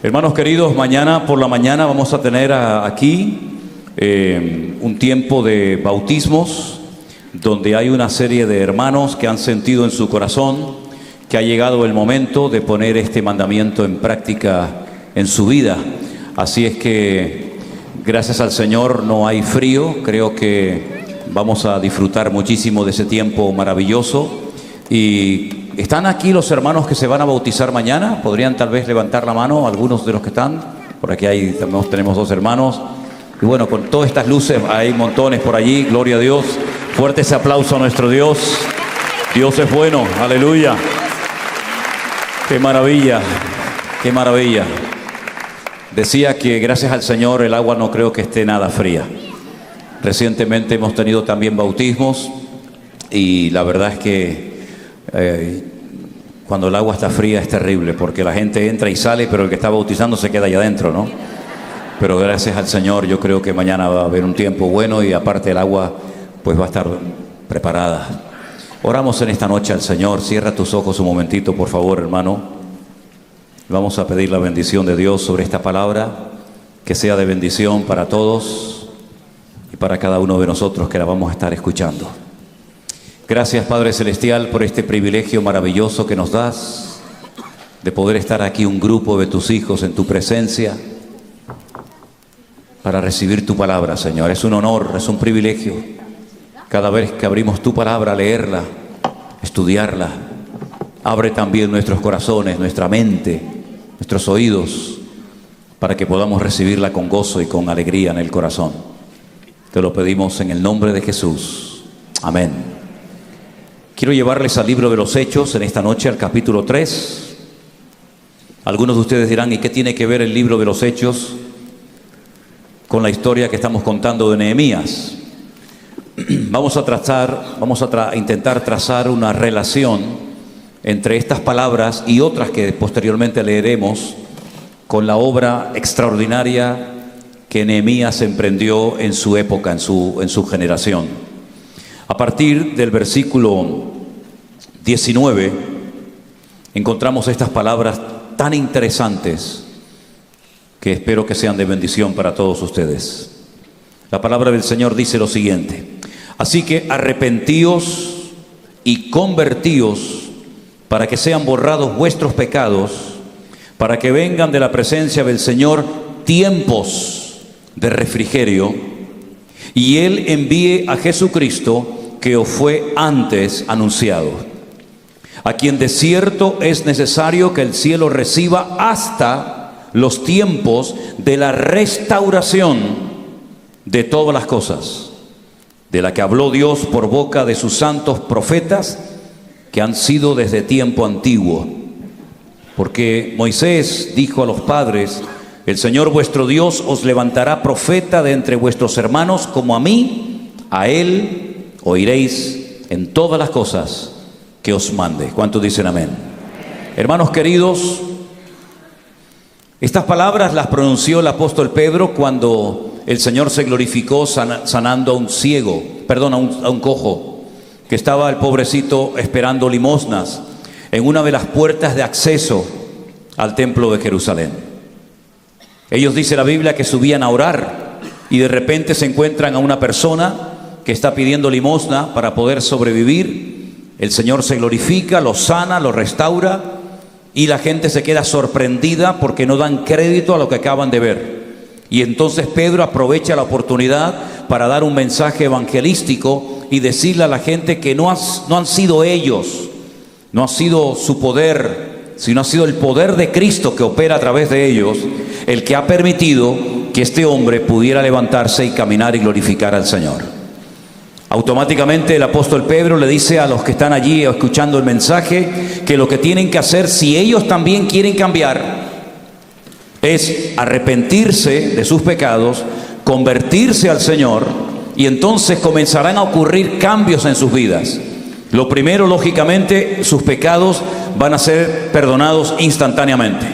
Hermanos queridos, mañana por la mañana vamos a tener aquí un tiempo de bautismos, donde hay una serie de hermanos que han sentido en su corazón que ha llegado el momento de poner este mandamiento en práctica en su vida. Así es que, gracias al Señor, no hay frío. Creo que vamos a disfrutar muchísimo de ese tiempo maravilloso. Y ¿están aquí los hermanos que se van a bautizar mañana? ¿Podrían tal vez levantar la mano algunos de los que están? Por aquí tenemos dos hermanos. Y bueno, con todas estas luces hay montones por allí. Gloria a Dios. Fuerte ese aplauso a nuestro Dios. Dios es bueno. Aleluya. Qué maravilla. Qué maravilla. Decía que gracias al Señor el agua no creo que esté nada fría. Recientemente hemos tenido también bautismos y la verdad es que cuando el agua está fría es terrible, porque la gente entra y sale, pero el que está bautizando se queda allá adentro, ¿no? Pero gracias al Señor yo creo que mañana va a haber un tiempo bueno y aparte el agua pues va a estar preparada. Oramos en esta noche al Señor. Cierra tus ojos un momentito, por favor, hermano. Vamos a pedir la bendición de Dios sobre esta palabra, que sea de bendición para todos y para cada uno de nosotros que la vamos a estar escuchando. Gracias, Padre Celestial, por este privilegio maravilloso que nos das de poder estar aquí un grupo de tus hijos en tu presencia para recibir tu palabra, Señor. Es un honor, es un privilegio cada vez que abrimos tu palabra, leerla, estudiarla. Abre también nuestros corazones, nuestra mente, nuestros oídos, para que podamos recibirla con gozo y con alegría en el corazón. Te lo pedimos en el nombre de Jesús. Amén. Quiero llevarles al libro de los Hechos en esta noche, al capítulo 3. Algunos de ustedes dirán, ¿y qué tiene que ver el libro de los Hechos con la historia que estamos contando de Nehemías? Vamos a intentar trazar una relación entre estas palabras y otras que posteriormente leeremos con la obra extraordinaria que Nehemías emprendió en su época, en su generación. A partir del versículo 19 encontramos estas palabras tan interesantes que espero que sean de bendición para todos ustedes. La palabra del Señor dice lo siguiente: así que arrepentíos y convertíos para que sean borrados vuestros pecados, para que vengan de la presencia del Señor tiempos de refrigerio, y Él envíe a Jesucristo, que os fue antes anunciado, a quien de cierto es necesario que el cielo reciba hasta los tiempos de la restauración de todas las cosas, de la que habló Dios por boca de sus santos profetas, que han sido desde tiempo antiguo. Porque Moisés dijo a los padres: el Señor vuestro Dios os levantará profeta de entre vuestros hermanos como a mí, a él oiréis en todas las cosas que os mande. ¿Cuántos dicen amén? Hermanos queridos, estas palabras las pronunció el apóstol Pedro cuando el Señor se glorificó sanando a un ciego, a un cojo, que estaba el pobrecito esperando limosnas en una de las puertas de acceso al templo de Jerusalén. Ellos, dice la Biblia, que subían a orar y de repente se encuentran a una persona que está pidiendo limosna para poder sobrevivir. El Señor se glorifica, lo sana, lo restaura y la gente se queda sorprendida porque no dan crédito a lo que acaban de ver. Y entonces Pedro aprovecha la oportunidad para dar un mensaje evangelístico y decirle a la gente que no han sido ellos, no ha sido su poder, sino ha sido el poder de Cristo que opera a través de ellos, el que ha permitido que este hombre pudiera levantarse y caminar y glorificar al Señor. Automáticamente el apóstol Pedro le dice a los que están allí escuchando el mensaje que lo que tienen que hacer, si ellos también quieren cambiar, es arrepentirse de sus pecados, convertirse al Señor, y entonces comenzarán a ocurrir cambios en sus vidas. Lo primero, lógicamente, sus pecados van a ser perdonados instantáneamente.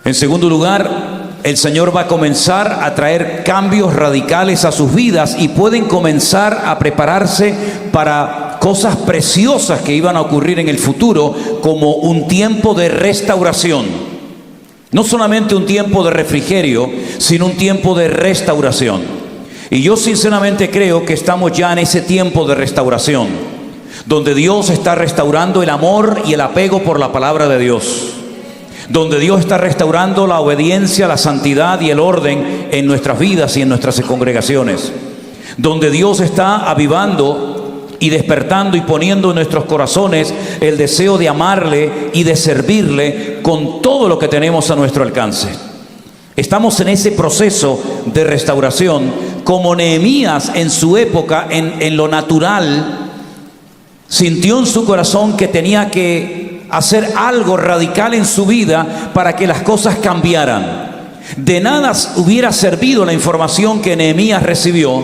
En segundo lugar, el Señor va a comenzar a traer cambios radicales a sus vidas y pueden comenzar a prepararse para cosas preciosas que iban a ocurrir en el futuro, como un tiempo de restauración. No solamente un tiempo de refrigerio, sino un tiempo de restauración. Y yo sinceramente creo que estamos ya en ese tiempo de restauración, donde Dios está restaurando el amor y el apego por la palabra de Dios, donde Dios está restaurando la obediencia, la santidad y el orden en nuestras vidas y en nuestras congregaciones, donde Dios está avivando y despertando y poniendo en nuestros corazones el deseo de amarle y de servirle con todo lo que tenemos a nuestro alcance. Estamos en ese proceso de restauración, como Nehemías en su época, en lo natural, sintió en su corazón que tenía que hacer algo radical en su vida para que las cosas cambiaran. De nada hubiera servido la información que Nehemías recibió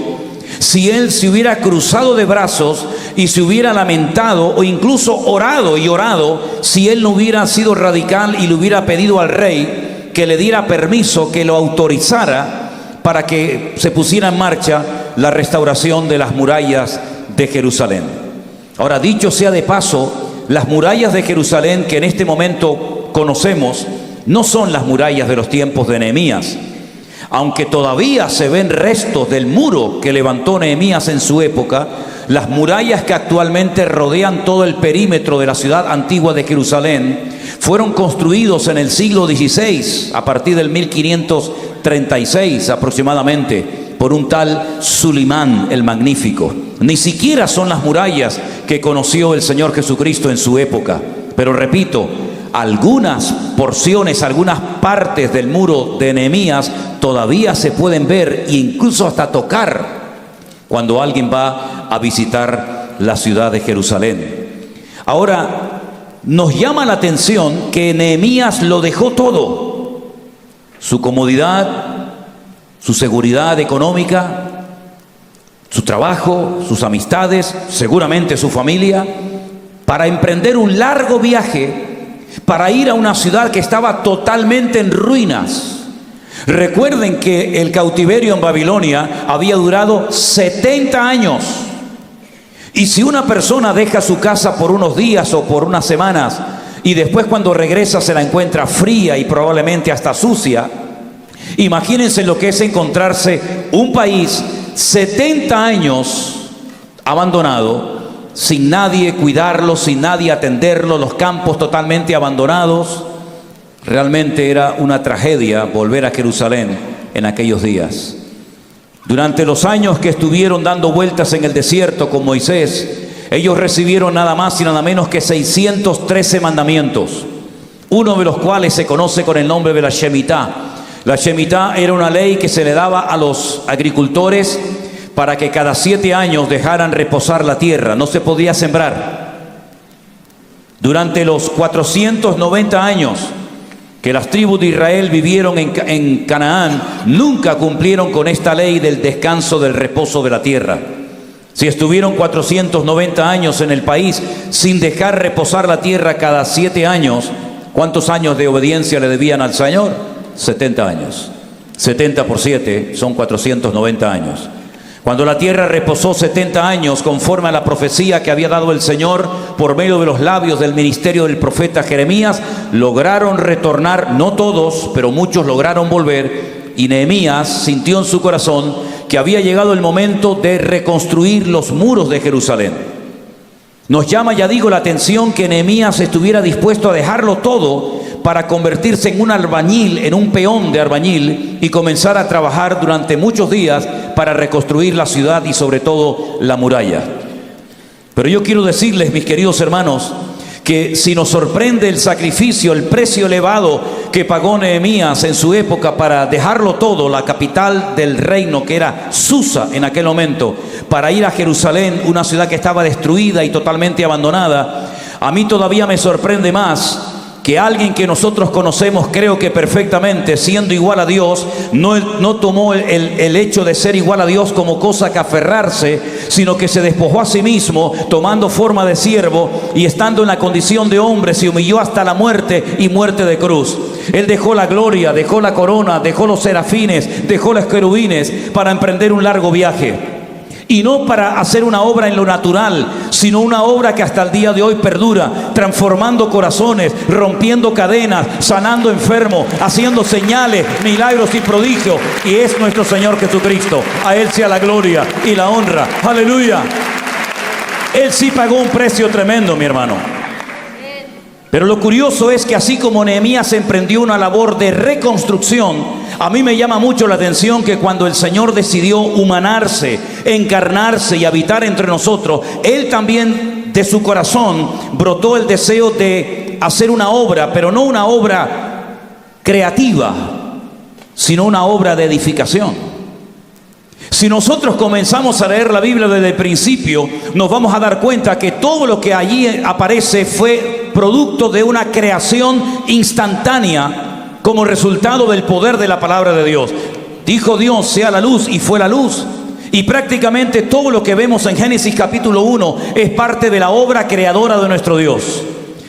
si él se hubiera cruzado de brazos y se hubiera lamentado o incluso orado y orado, si él no hubiera sido radical y le hubiera pedido al rey que le diera permiso, que lo autorizara para que se pusiera en marcha la restauración de las murallas de Jerusalén. Ahora, dicho sea de paso, las murallas de Jerusalén que en este momento conocemos no son las murallas de los tiempos de Nehemías. Aunque todavía se ven restos del muro que levantó Nehemías en su época, las murallas que actualmente rodean todo el perímetro de la ciudad antigua de Jerusalén fueron construidos en el siglo XVI, a partir del 1536 aproximadamente, por un tal Sulimán el Magnífico. Ni siquiera son las murallas que conoció el Señor Jesucristo en su época. Pero repito, algunas porciones, algunas partes del muro de Nehemías todavía se pueden ver e incluso hasta tocar cuando alguien va a visitar la ciudad de Jerusalén. Ahora, nos llama la atención que Nehemías lo dejó todo: su comodidad, su seguridad económica, su trabajo, sus amistades, seguramente su familia, para emprender un largo viaje, para ir a una ciudad que estaba totalmente en ruinas. Recuerden que el cautiverio en Babilonia había durado 70 años. Y si una persona deja su casa por unos días o por unas semanas y después cuando regresa se la encuentra fría y probablemente hasta sucia, imagínense lo que es encontrarse un país 70 años abandonado, sin nadie cuidarlo, sin nadie atenderlo, los campos totalmente abandonados. Realmente era una tragedia volver a Jerusalén en aquellos días. Durante los años que estuvieron dando vueltas en el desierto con Moisés, ellos recibieron nada más y nada menos que 613 mandamientos, uno de los cuales se conoce con el nombre de la Shemitá. La Shemitá era una ley que se le daba a los agricultores para que cada 7 años dejaran reposar la tierra, no se podía sembrar. Durante los 490 años que las tribus de Israel vivieron en Canaán, nunca cumplieron con esta ley del descanso, del reposo de la tierra. Si estuvieron 490 años en el país sin dejar reposar la tierra cada 7 años, ¿cuántos años de obediencia le debían al Señor? 70 años. 70 por 7 son 490 años. Cuando la tierra reposó 70 años, conforme a la profecía que había dado el Señor por medio de los labios del ministerio del profeta Jeremías, lograron retornar, no todos, pero muchos lograron volver, y Nehemías sintió en su corazón que había llegado el momento de reconstruir los muros de Jerusalén. Nos llama, ya digo, la atención que Nehemías estuviera dispuesto a dejarlo todo para convertirse en un albañil, en un peón de albañil, y comenzar a trabajar durante muchos días para reconstruir la ciudad y sobre todo la muralla. Pero yo quiero decirles, mis queridos hermanos, que si nos sorprende el sacrificio, el precio elevado que pagó Nehemías en su época para dejarlo todo, la capital del reino que era Susa en aquel momento, para ir a Jerusalén, una ciudad que estaba destruida y totalmente abandonada, a mí todavía me sorprende más que alguien que nosotros conocemos, creo que perfectamente, siendo igual a Dios, no tomó el hecho de ser igual a Dios como cosa que aferrarse, sino que se despojó a sí mismo, tomando forma de siervo y estando en la condición de hombre, se humilló hasta la muerte y muerte de cruz. Él dejó la gloria, dejó la corona, dejó los serafines, dejó los querubines para emprender un largo viaje. Y no para hacer una obra en lo natural, sino una obra que hasta el día de hoy perdura, transformando corazones, rompiendo cadenas, sanando enfermos, haciendo señales, milagros y prodigios. Y es nuestro Señor Jesucristo. A Él sea la gloria y la honra. ¡Aleluya! Él sí pagó un precio tremendo, mi hermano. Pero lo curioso es que así como Nehemías emprendió una labor de reconstrucción, a mí me llama mucho la atención que cuando el Señor decidió humanarse, encarnarse y habitar entre nosotros, Él también de su corazón brotó el deseo de hacer una obra, pero no una obra creativa, sino una obra de edificación. Si nosotros comenzamos a leer la Biblia desde el principio, nos vamos a dar cuenta que todo lo que allí aparece fue producto de una creación instantánea como resultado del poder de la palabra de Dios. Dijo Dios, sea la luz, y fue la luz. Y prácticamente todo lo que vemos en Génesis capítulo 1 es parte de la obra creadora de nuestro Dios.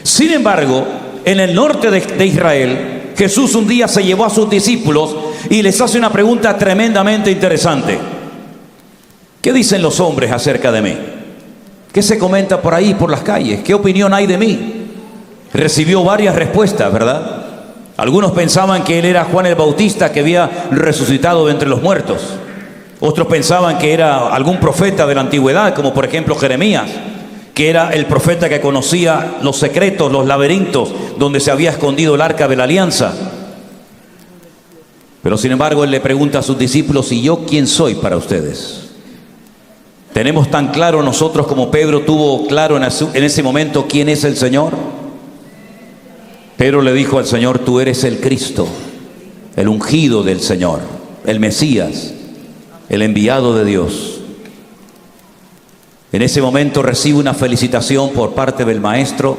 Sin embargo, en el norte de Israel, Jesús un día se llevó a sus discípulos y les hace una pregunta tremendamente interesante. ¿Qué dicen los hombres acerca de mí? ¿Qué se comenta por ahí, por las calles? ¿Qué opinión hay de mí? Recibió varias respuestas, ¿verdad? Algunos pensaban que él era Juan el Bautista, que había resucitado de entre los muertos. Otros pensaban que era algún profeta de la antigüedad, como por ejemplo Jeremías, que era el profeta que conocía los secretos, los laberintos donde se había escondido el arca de la alianza. Pero sin embargo él le pregunta a sus discípulos: ¿y yo quién soy para ustedes? ¿Tenemos tan claro nosotros como Pedro tuvo claro en ese momento quién es el Señor? Pedro le dijo al Señor: tú eres el Cristo, el ungido del Señor, el Mesías, el enviado de Dios. En ese momento recibe una felicitación por parte del maestro,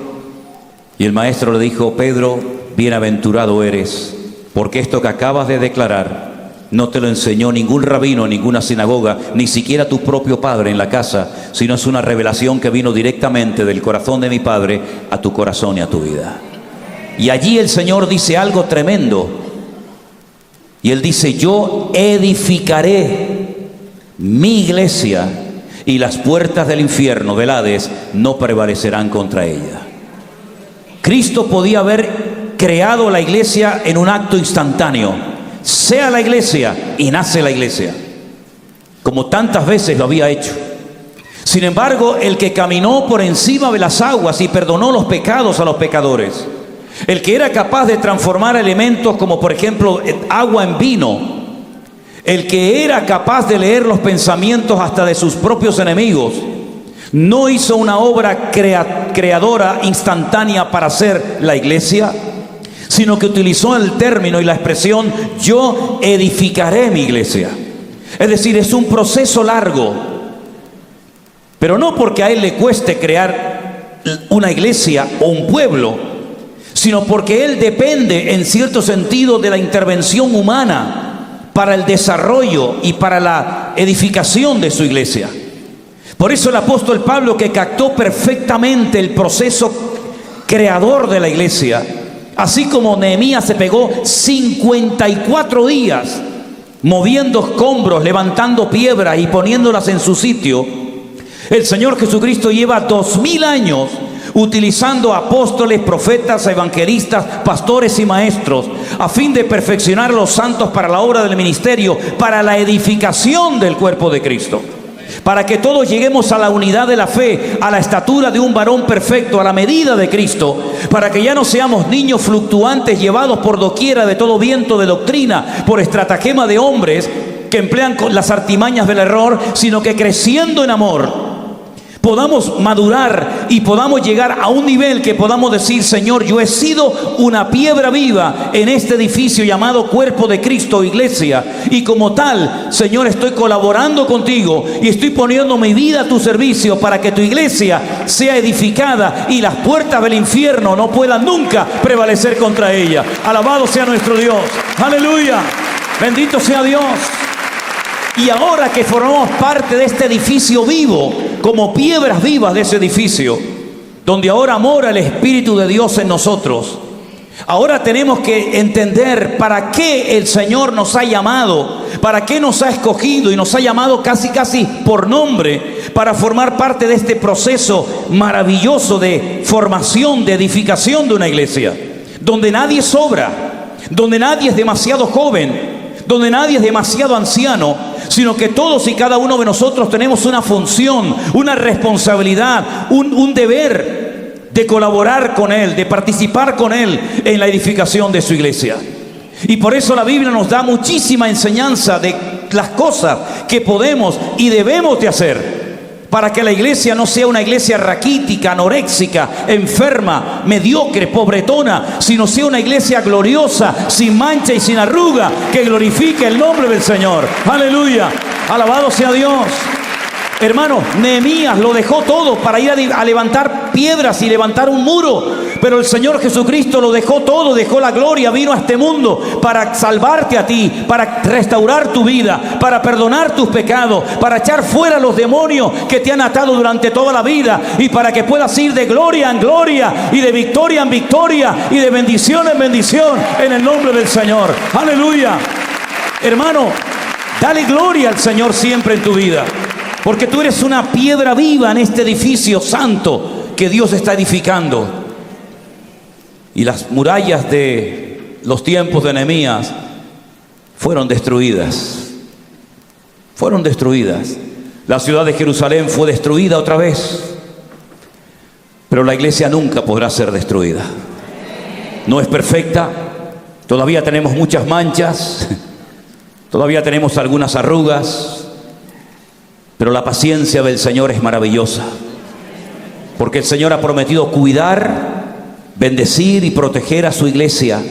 y el maestro le dijo: Pedro, bienaventurado eres, porque esto que acabas de declarar no te lo enseñó ningún rabino en ninguna sinagoga, ni siquiera tu propio padre en la casa, sino es una revelación que vino directamente del corazón de mi Padre a tu corazón y a tu vida. Y allí el Señor dice algo tremendo, y Él dice: yo edificaré mi iglesia, y las puertas del infierno, del Hades, no prevalecerán contra ella. Cristo podía haber creado la iglesia en un acto instantáneo. Sea la iglesia, y nace la iglesia, como tantas veces lo había hecho. Sin embargo, el que caminó por encima de las aguas y perdonó los pecados a los pecadores, el que era capaz de transformar elementos como por ejemplo agua en vino, el que era capaz de leer los pensamientos hasta de sus propios enemigos, no hizo una obra creadora instantánea para hacer la iglesia, sino que utilizó el término y la expresión: yo edificaré mi iglesia. Es decir, es un proceso largo, pero no porque a él le cueste crear una iglesia o un pueblo, sino porque él depende en cierto sentido de la intervención humana para el desarrollo y para la edificación de su iglesia. Por eso el apóstol Pablo, que captó perfectamente el proceso creador de la iglesia, así como Nehemías se pegó 54 días moviendo escombros, levantando piedras y poniéndolas en su sitio, el Señor Jesucristo lleva 2000 años utilizando apóstoles, profetas, evangelistas, pastores y maestros a fin de perfeccionar a los santos para la obra del ministerio, para la edificación del cuerpo de Cristo, para que todos lleguemos a la unidad de la fe, a la estatura de un varón perfecto, a la medida de Cristo, para que ya no seamos niños fluctuantes llevados por doquiera de todo viento de doctrina, por estratagema de hombres que emplean las artimañas del error, sino que creciendo en amor podamos madurar y podamos llegar a un nivel que podamos decir: Señor, yo he sido una piedra viva en este edificio llamado cuerpo de Cristo, iglesia, y como tal, Señor, estoy colaborando contigo y estoy poniendo mi vida a tu servicio para que tu iglesia sea edificada y las puertas del infierno no puedan nunca prevalecer contra ella. Alabado sea nuestro Dios. Aleluya. Bendito sea Dios. Y ahora que formamos parte de este edificio vivo, como piedras vivas de ese edificio, donde ahora mora el Espíritu de Dios en nosotros, Ahora tenemos que entender para qué el Señor nos ha llamado, para qué nos ha escogido y nos ha llamado casi por nombre, para formar parte de este proceso maravilloso de formación, de edificación de una iglesia, donde nadie sobra, donde nadie es demasiado joven, donde nadie es demasiado anciano, sino que todos y cada uno de nosotros tenemos una función, una responsabilidad, un deber de colaborar con Él, de participar con Él en la edificación de su iglesia. Y por eso la Biblia nos da muchísima enseñanza de las cosas que podemos y debemos de hacer para que la iglesia no sea una iglesia raquítica, anoréxica, enferma, mediocre, pobretona, sino sea una iglesia gloriosa, sin mancha y sin arruga, que glorifique el nombre del Señor. ¡Aleluya! ¡Alabado sea Dios! Hermano, Nehemías lo dejó todo para ir a levantar piedras y levantar un muro. Pero el Señor Jesucristo lo dejó todo, dejó la gloria, vino a este mundo para salvarte a ti, para restaurar tu vida, para perdonar tus pecados, para echar fuera los demonios que te han atado durante toda la vida y para que puedas ir de gloria en gloria y de victoria en victoria y de bendición en bendición en el nombre del Señor. ¡Aleluya! Hermano, dale gloria al Señor siempre en tu vida. Porque tú eres una piedra viva en este edificio santo que Dios está edificando. Y las murallas de los tiempos de Nehemías fueron destruidas. Fueron destruidas. La ciudad de Jerusalén fue destruida otra vez. Pero la iglesia nunca podrá ser destruida. No es perfecta. Todavía tenemos muchas manchas. Todavía tenemos algunas arrugas. Pero la paciencia del Señor es maravillosa, porque el Señor ha prometido cuidar, bendecir y proteger a su iglesia,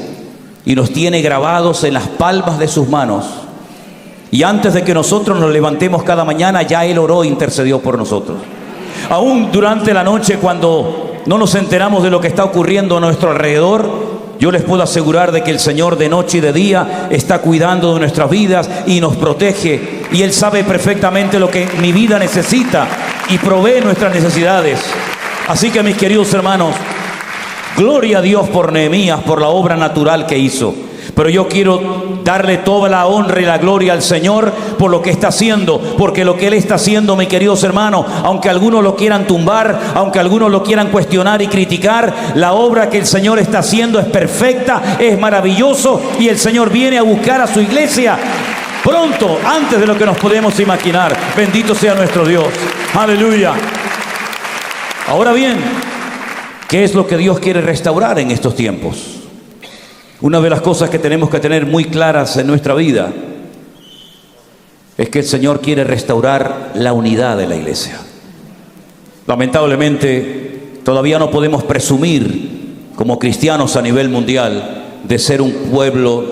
y nos tiene grabados en las palmas de sus manos. Y antes de que nosotros nos levantemos cada mañana, ya Él oró e intercedió por nosotros. Aún durante la noche, cuando no nos enteramos de lo que está ocurriendo a nuestro alrededor, yo les puedo asegurar de que el Señor de noche y de día está cuidando de nuestras vidas y nos protege. Y Él sabe perfectamente lo que mi vida necesita y provee nuestras necesidades. Así que, mis queridos hermanos, gloria a Dios por Nehemías, por la obra natural que hizo. Pero yo quiero darle toda la honra y la gloria al Señor por lo que está haciendo, porque lo que Él está haciendo, mis queridos hermanos, aunque algunos lo quieran tumbar, aunque algunos lo quieran cuestionar y criticar, la obra que el Señor está haciendo es perfecta, es maravilloso, y el Señor viene a buscar a su iglesia pronto, antes de lo que nos podemos imaginar. Bendito sea nuestro Dios. Aleluya. Ahora bien, ¿qué es lo que Dios quiere restaurar en estos tiempos? Una de las cosas que tenemos que tener muy claras en nuestra vida es que el Señor quiere restaurar la unidad de la iglesia. Lamentablemente, todavía no podemos presumir como cristianos a nivel mundial de ser un pueblo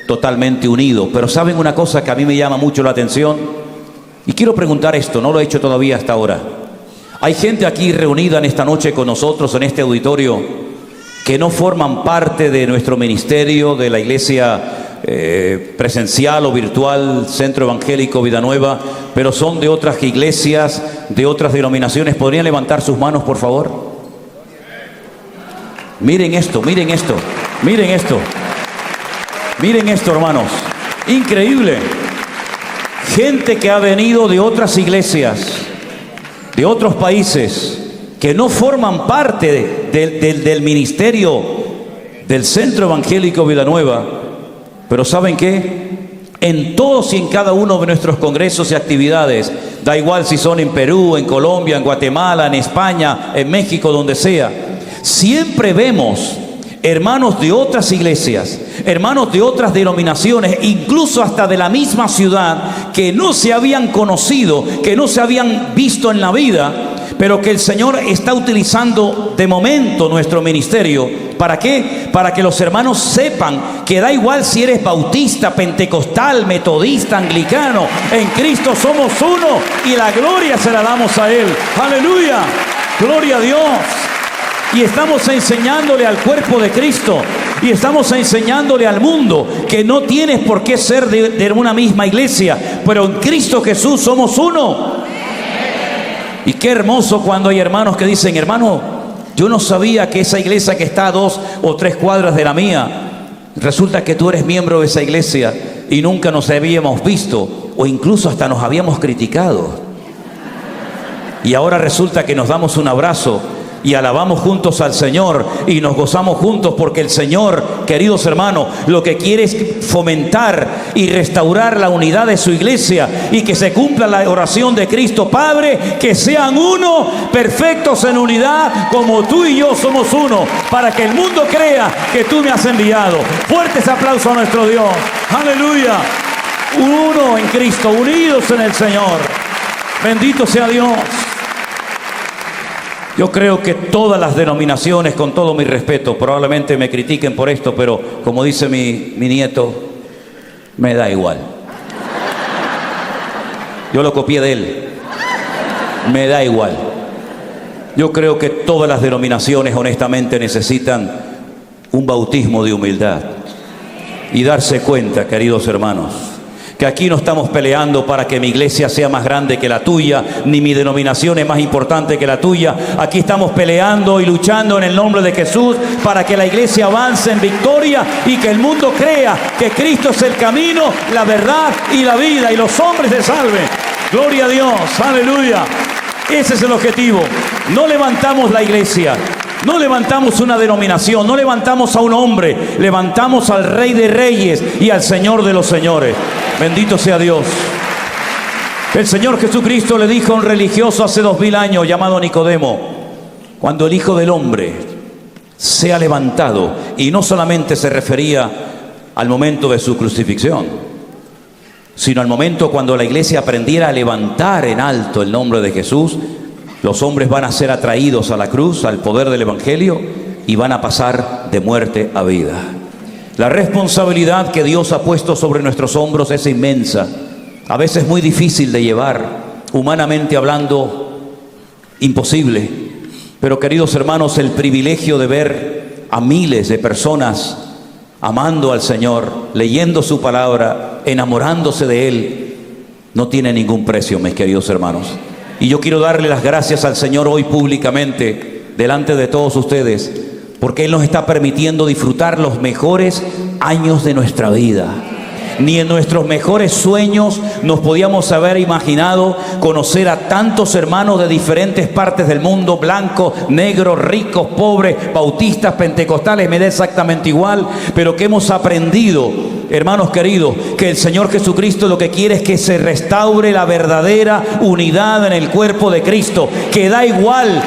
totalmente unido. Pero ¿saben una cosa que a mí me llama mucho la atención? Y quiero preguntar esto, no lo he hecho todavía hasta ahora. Hay gente aquí reunida en esta noche con nosotros en este auditorio que no forman parte de nuestro ministerio, de la iglesia presencial o virtual, Centro Evangélico Vida Nueva, pero son de otras iglesias, de otras denominaciones. ¿Podrían levantar sus manos, por favor? Miren esto, miren esto, miren esto. Miren esto, hermanos. Increíble. Gente que ha venido de otras iglesias, de otros países, que no forman parte del ministerio del Centro Evangélico Vida Nueva. Pero ¿saben qué? En todos y en cada uno de nuestros congresos y actividades, da igual si son en Perú, en Colombia, en Guatemala, en España, en México, donde sea, siempre vemos hermanos de otras iglesias, hermanos de otras denominaciones, incluso hasta de la misma ciudad, que no se habían conocido, que no se habían visto en la vida, pero que el Señor está utilizando de momento nuestro ministerio. ¿Para qué? Para que los hermanos sepan que da igual si eres bautista, pentecostal, metodista, anglicano, en Cristo somos uno y la gloria se la damos a Él. ¡Aleluya! ¡Gloria a Dios! Y estamos enseñándole al cuerpo de Cristo, y estamos enseñándole al mundo que no tienes por qué ser de una misma iglesia, pero en Cristo Jesús somos uno. Y qué hermoso cuando hay hermanos que dicen: hermano, yo no sabía que esa iglesia que está a 2 o 3 cuadras de la mía, resulta que tú eres miembro de esa iglesia y nunca nos habíamos visto, o incluso hasta nos habíamos criticado. Y ahora resulta que nos damos un abrazo y alabamos juntos al Señor y nos gozamos juntos, porque el Señor, queridos hermanos, lo que quiere es fomentar y restaurar la unidad de su iglesia y que se cumpla la oración de Cristo: Padre, que sean uno, perfectos en unidad, como tú y yo somos uno, para que el mundo crea que tú me has enviado. Fuertes aplausos a nuestro Dios. Aleluya. Uno en Cristo, unidos en el Señor. Bendito sea Dios. Yo creo que todas las denominaciones, con todo mi respeto, probablemente me critiquen por esto, pero como dice mi nieto, me da igual. Yo lo copié de él. Me da igual. Yo creo que todas las denominaciones honestamente necesitan un bautismo de humildad y darse cuenta, queridos hermanos, que aquí no estamos peleando para que mi iglesia sea más grande que la tuya, ni mi denominación es más importante que la tuya. Aquí estamos peleando y luchando en el nombre de Jesús para que la iglesia avance en victoria y que el mundo crea que Cristo es el camino, la verdad y la vida, y los hombres se salven. Gloria a Dios, aleluya. Ese es el objetivo. No levantamos la iglesia, no levantamos una denominación, no levantamos a un hombre, levantamos al Rey de Reyes y al Señor de los Señores. Bendito sea Dios. El Señor Jesucristo le dijo a un religioso hace 2000 años llamado Nicodemo: cuando el Hijo del Hombre sea levantado, y no solamente se refería al momento de su crucifixión, sino al momento cuando la iglesia aprendiera a levantar en alto el nombre de Jesús, los hombres van a ser atraídos a la cruz, al poder del Evangelio, y van a pasar de muerte a vida. La responsabilidad que Dios ha puesto sobre nuestros hombros es inmensa, a veces muy difícil de llevar, humanamente hablando, imposible. Pero, queridos hermanos, el privilegio de ver a miles de personas amando al Señor, leyendo su palabra, enamorándose de Él, no tiene ningún precio, mis queridos hermanos. Y yo quiero darle las gracias al Señor hoy públicamente, delante de todos ustedes, porque Él nos está permitiendo disfrutar los mejores años de nuestra vida. Ni en nuestros mejores sueños nos podíamos haber imaginado conocer a tantos hermanos de diferentes partes del mundo, blancos, negros, ricos, pobres, bautistas, pentecostales, me da exactamente igual, pero que hemos aprendido, hermanos queridos, que el Señor Jesucristo lo que quiere es que se restaure la verdadera unidad en el cuerpo de Cristo, que da igual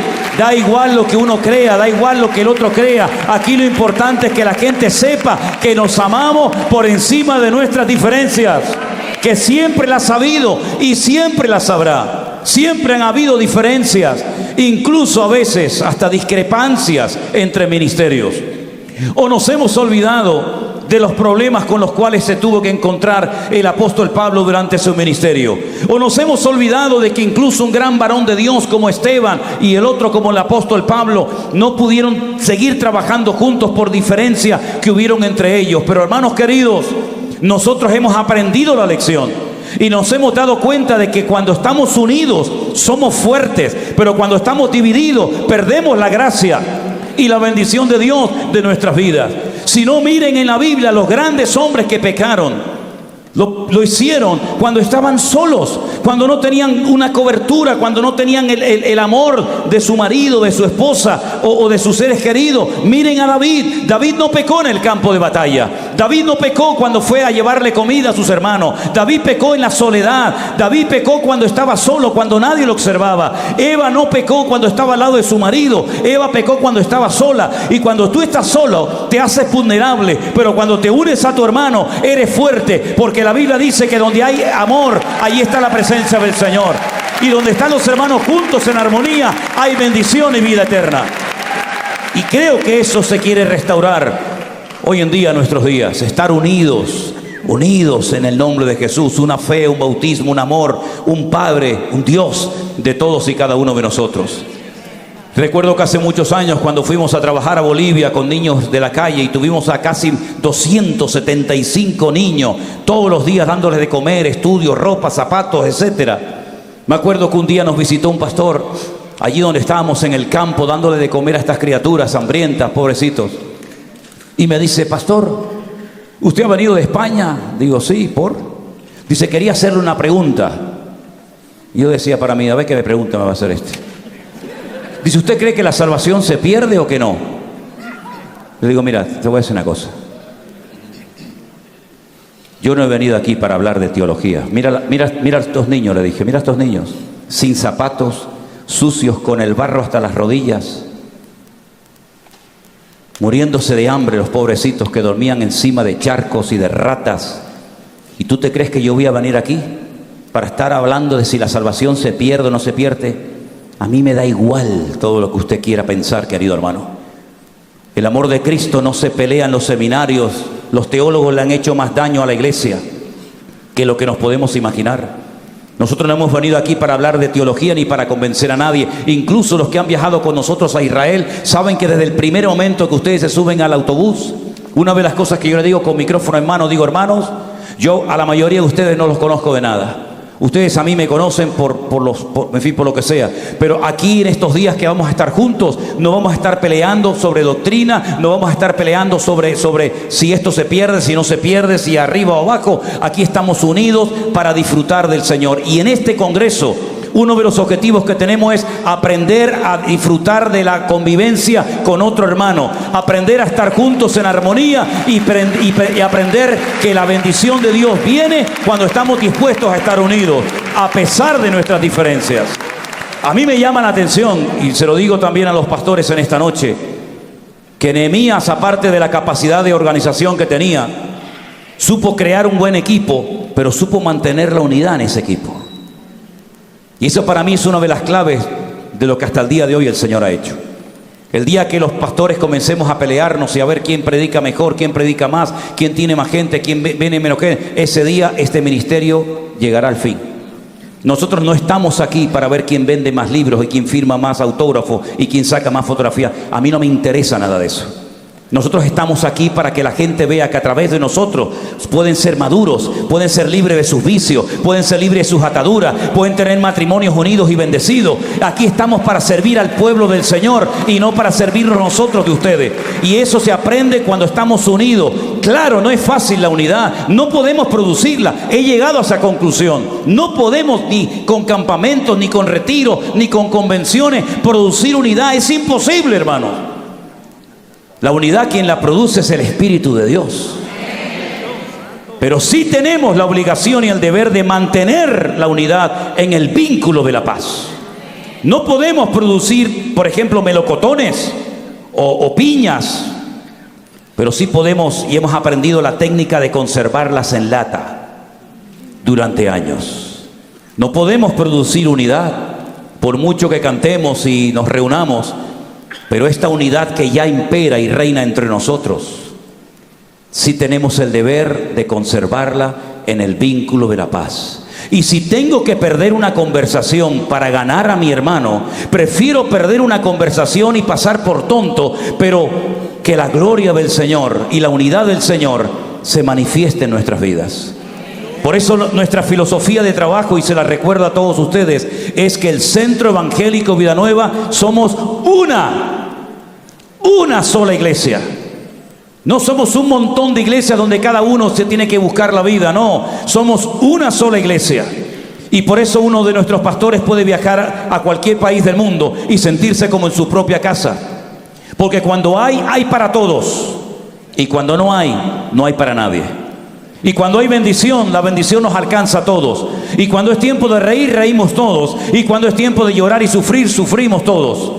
lo que uno crea, da igual lo que el otro crea. Aquí lo importante es que la gente sepa que nos amamos por encima de nuestras diferencias, que siempre las ha habido y siempre las habrá. Siempre han habido diferencias, incluso a veces hasta discrepancias entre ministerios. O nos hemos olvidado de los problemas con los cuales se tuvo que encontrar el apóstol Pablo durante su ministerio. O nos hemos olvidado de que incluso un gran varón de Dios como Esteban y el otro como el apóstol Pablo no pudieron seguir trabajando juntos por diferencias que hubieron entre ellos. Pero, hermanos queridos, nosotros hemos aprendido la lección y nos hemos dado cuenta de que cuando estamos unidos somos fuertes, pero cuando estamos divididos perdemos la gracia y la bendición de Dios de nuestras vidas. Si no, miren en la Biblia los grandes hombres que pecaron. Lo hicieron cuando estaban solos, cuando no tenían una cobertura, cuando no tenían el amor de su marido, de su esposa o de sus seres queridos. Miren a David. David no pecó en el campo de batalla. David no pecó cuando fue a llevarle comida a sus hermanos. David pecó en la soledad. David pecó cuando estaba solo, cuando nadie lo observaba. Eva no pecó cuando estaba al lado de su marido. Eva pecó cuando estaba sola. Y cuando tú estás solo te haces vulnerable, pero cuando te unes a tu hermano eres fuerte, porque la Biblia dice que donde hay amor, ahí está la presencia del Señor. Y donde están los hermanos juntos en armonía, hay bendición y vida eterna. Y creo que eso se quiere restaurar hoy en día, en nuestros días. Estar unidos en el nombre de Jesús. Una fe, un bautismo, un amor, un Padre, un Dios de todos y cada uno de nosotros. Recuerdo que hace muchos años, cuando fuimos a trabajar a Bolivia con niños de la calle y tuvimos a casi 275 niños todos los días dándoles de comer, estudios, ropa, zapatos, etcétera. Me acuerdo que un día nos visitó un pastor allí donde estábamos en el campo dándole de comer a estas criaturas hambrientas, pobrecitos. Y me dice: pastor, ¿usted ha venido de España? Digo: sí, ¿por? Dice: quería hacerle una pregunta. Y yo decía para mí: a ver qué me pregunta me va a hacer este. Dice: ¿usted cree que la salvación se pierde o que no? Le digo: mira, te voy a decir una cosa. Yo no he venido aquí para hablar de teología. Mira a estos niños, le dije. Mira a estos niños, sin zapatos, sucios, con el barro hasta las rodillas, muriéndose de hambre los pobrecitos que dormían encima de charcos y de ratas. ¿Y tú te crees que yo voy a venir aquí para estar hablando de si la salvación se pierde o no se pierde? A mí me da igual todo lo que usted quiera pensar, querido hermano. El amor de Cristo no se pelea en los seminarios. Los teólogos le han hecho más daño a la iglesia que lo que nos podemos imaginar. Nosotros no hemos venido aquí para hablar de teología ni para convencer a nadie. Incluso los que han viajado con nosotros a Israel saben que desde el primer momento que ustedes se suben al autobús, una de las cosas que yo le digo con micrófono en mano, digo: hermanos, yo a la mayoría de ustedes no los conozco de nada. Ustedes a mí me conocen por lo que sea. Pero aquí en estos días que vamos a estar juntos, no vamos a estar peleando sobre doctrina, no vamos a estar peleando sobre si esto se pierde, si no se pierde, si arriba o abajo. Aquí estamos unidos para disfrutar del Señor. Y en este congreso, uno de los objetivos que tenemos es aprender a disfrutar de la convivencia con otro hermano, aprender a estar juntos en armonía y aprender que la bendición de Dios viene cuando estamos dispuestos a estar unidos, a pesar de nuestras diferencias. A mí me llama la atención, y se lo digo también a los pastores en esta noche, que Nehemías, aparte de la capacidad de organización que tenía, supo crear un buen equipo, pero supo mantener la unidad en ese equipo. Y eso para mí es una de las claves de lo que hasta el día de hoy el Señor ha hecho. El día que los pastores comencemos a pelearnos y a ver quién predica mejor, quién predica más, quién tiene más gente, quién viene menos gente, ese día este ministerio llegará al fin. Nosotros no estamos aquí para ver quién vende más libros y quién firma más autógrafos y quién saca más fotografías. A mí no me interesa nada de eso. Nosotros estamos aquí para que la gente vea que a través de nosotros pueden ser maduros, pueden ser libres de sus vicios, pueden ser libres de sus ataduras, pueden tener matrimonios unidos y bendecidos. Aquí estamos para servir al pueblo del Señor y no para servirnos nosotros de ustedes. Y eso se aprende cuando estamos unidos. Claro, no es fácil la unidad, no podemos producirla. He llegado a esa conclusión. No podemos ni con campamentos, ni con retiros, ni con convenciones producir unidad. Es imposible, hermano. La unidad quien la produce es el Espíritu de Dios. Pero sí tenemos la obligación y el deber de mantener la unidad en el vínculo de la paz. No podemos producir, por ejemplo, melocotones o piñas, pero sí podemos y hemos aprendido la técnica de conservarlas en lata durante años. No podemos producir unidad por mucho que cantemos y nos reunamos. Pero esta unidad que ya impera y reina entre nosotros, sí tenemos el deber de conservarla en el vínculo de la paz. Y si tengo que perder una conversación para ganar a mi hermano, prefiero perder una conversación y pasar por tonto, pero que la gloria del Señor y la unidad del Señor se manifieste en nuestras vidas. Por eso nuestra filosofía de trabajo, y se la recuerdo a todos ustedes, es que el Centro Evangélico Vida Nueva somos una sola iglesia. No somos un montón de iglesias donde cada uno se tiene que buscar la vida, no, somos una sola iglesia. Y por eso uno de nuestros pastores puede viajar a cualquier país del mundo y sentirse como en su propia casa. Porque cuando hay para todos, y cuando no hay para nadie. Y cuando hay bendición, la bendición nos alcanza a todos. Y cuando es tiempo de reír, reímos todos. Y cuando es tiempo de llorar y sufrir, sufrimos todos.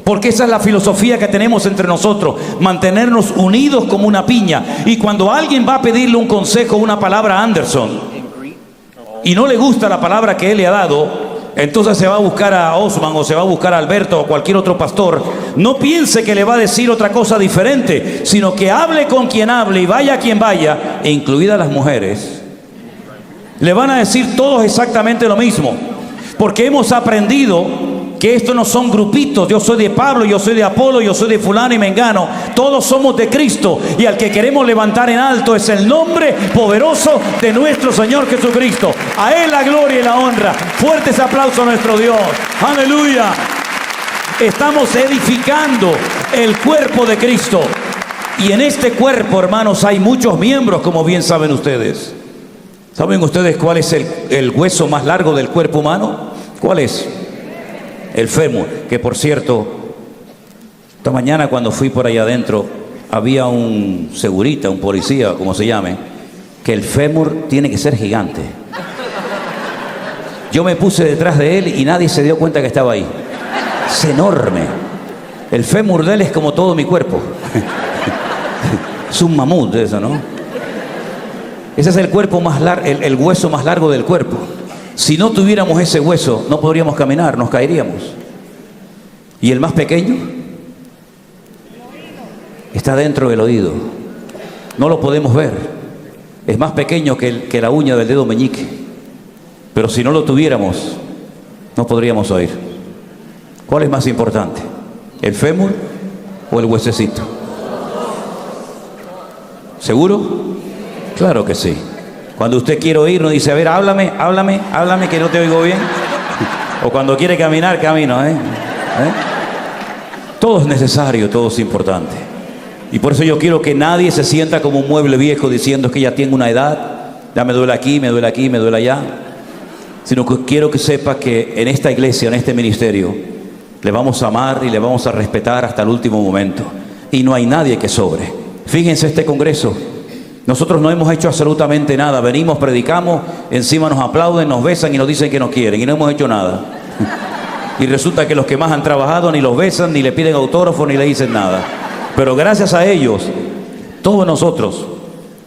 Porque esa es la filosofía que tenemos entre nosotros, mantenernos unidos como una piña. Y cuando alguien va a pedirle un consejo, una palabra a Anderson, y no le gusta la palabra que él le ha dado, entonces se va a buscar a Osman o se va a buscar a Alberto o cualquier otro pastor. No piense que le va a decir otra cosa diferente, sino que hable con quien hable y vaya a quien vaya, e incluidas las mujeres, le van a decir todos exactamente lo mismo. Porque hemos aprendido que estos no son grupitos. Yo soy de Pablo, yo soy de Apolo, yo soy de fulano y mengano. Todos somos de Cristo, y al que queremos levantar en alto es el nombre poderoso de nuestro Señor Jesucristo. A Él la gloria y la honra. Fuertes aplausos a nuestro Dios. Aleluya. Estamos edificando el cuerpo de Cristo. Y en este cuerpo, hermanos, hay muchos miembros, como bien saben ustedes. ¿Saben ustedes cuál es el hueso más largo del cuerpo humano? ¿Cuál es? El fémur, que por cierto, esta mañana cuando fui por allá adentro, había un segurita, un policía, como se llame, que el fémur tiene que ser gigante. Yo me puse detrás de él y nadie se dio cuenta que estaba ahí. Es enorme. El fémur de él es como todo mi cuerpo. Es un mamut eso, ¿no? Ese es el cuerpo más largo, el hueso más largo del cuerpo. Si no tuviéramos ese hueso, no podríamos caminar, nos caeríamos. ¿Y el más pequeño? Está dentro del oído. No lo podemos ver. Es más pequeño que la uña del dedo meñique. Pero si no lo tuviéramos, no podríamos oír. ¿Cuál es más importante? ¿El fémur o el huesecito? ¿Seguro? Claro que sí. Cuando usted quiere oír, no dice, a ver, háblame, que no te oigo bien. O cuando quiere caminar, camino, Todo es necesario, todo es importante. Y por eso yo quiero que nadie se sienta como un mueble viejo diciendo que ya tengo una edad, ya me duele aquí, me duele aquí, me duele allá. Sino que quiero que sepa que en esta iglesia, en este ministerio, le vamos a amar y le vamos a respetar hasta el último momento. Y no hay nadie que sobre. Fíjense este congreso. Nosotros no hemos hecho absolutamente nada. Venimos, predicamos, encima nos aplauden, nos besan y nos dicen que nos quieren. Y no hemos hecho nada. Y resulta que los que más han trabajado ni los besan, ni le piden autógrafo, ni le dicen nada. Pero gracias a ellos, todos nosotros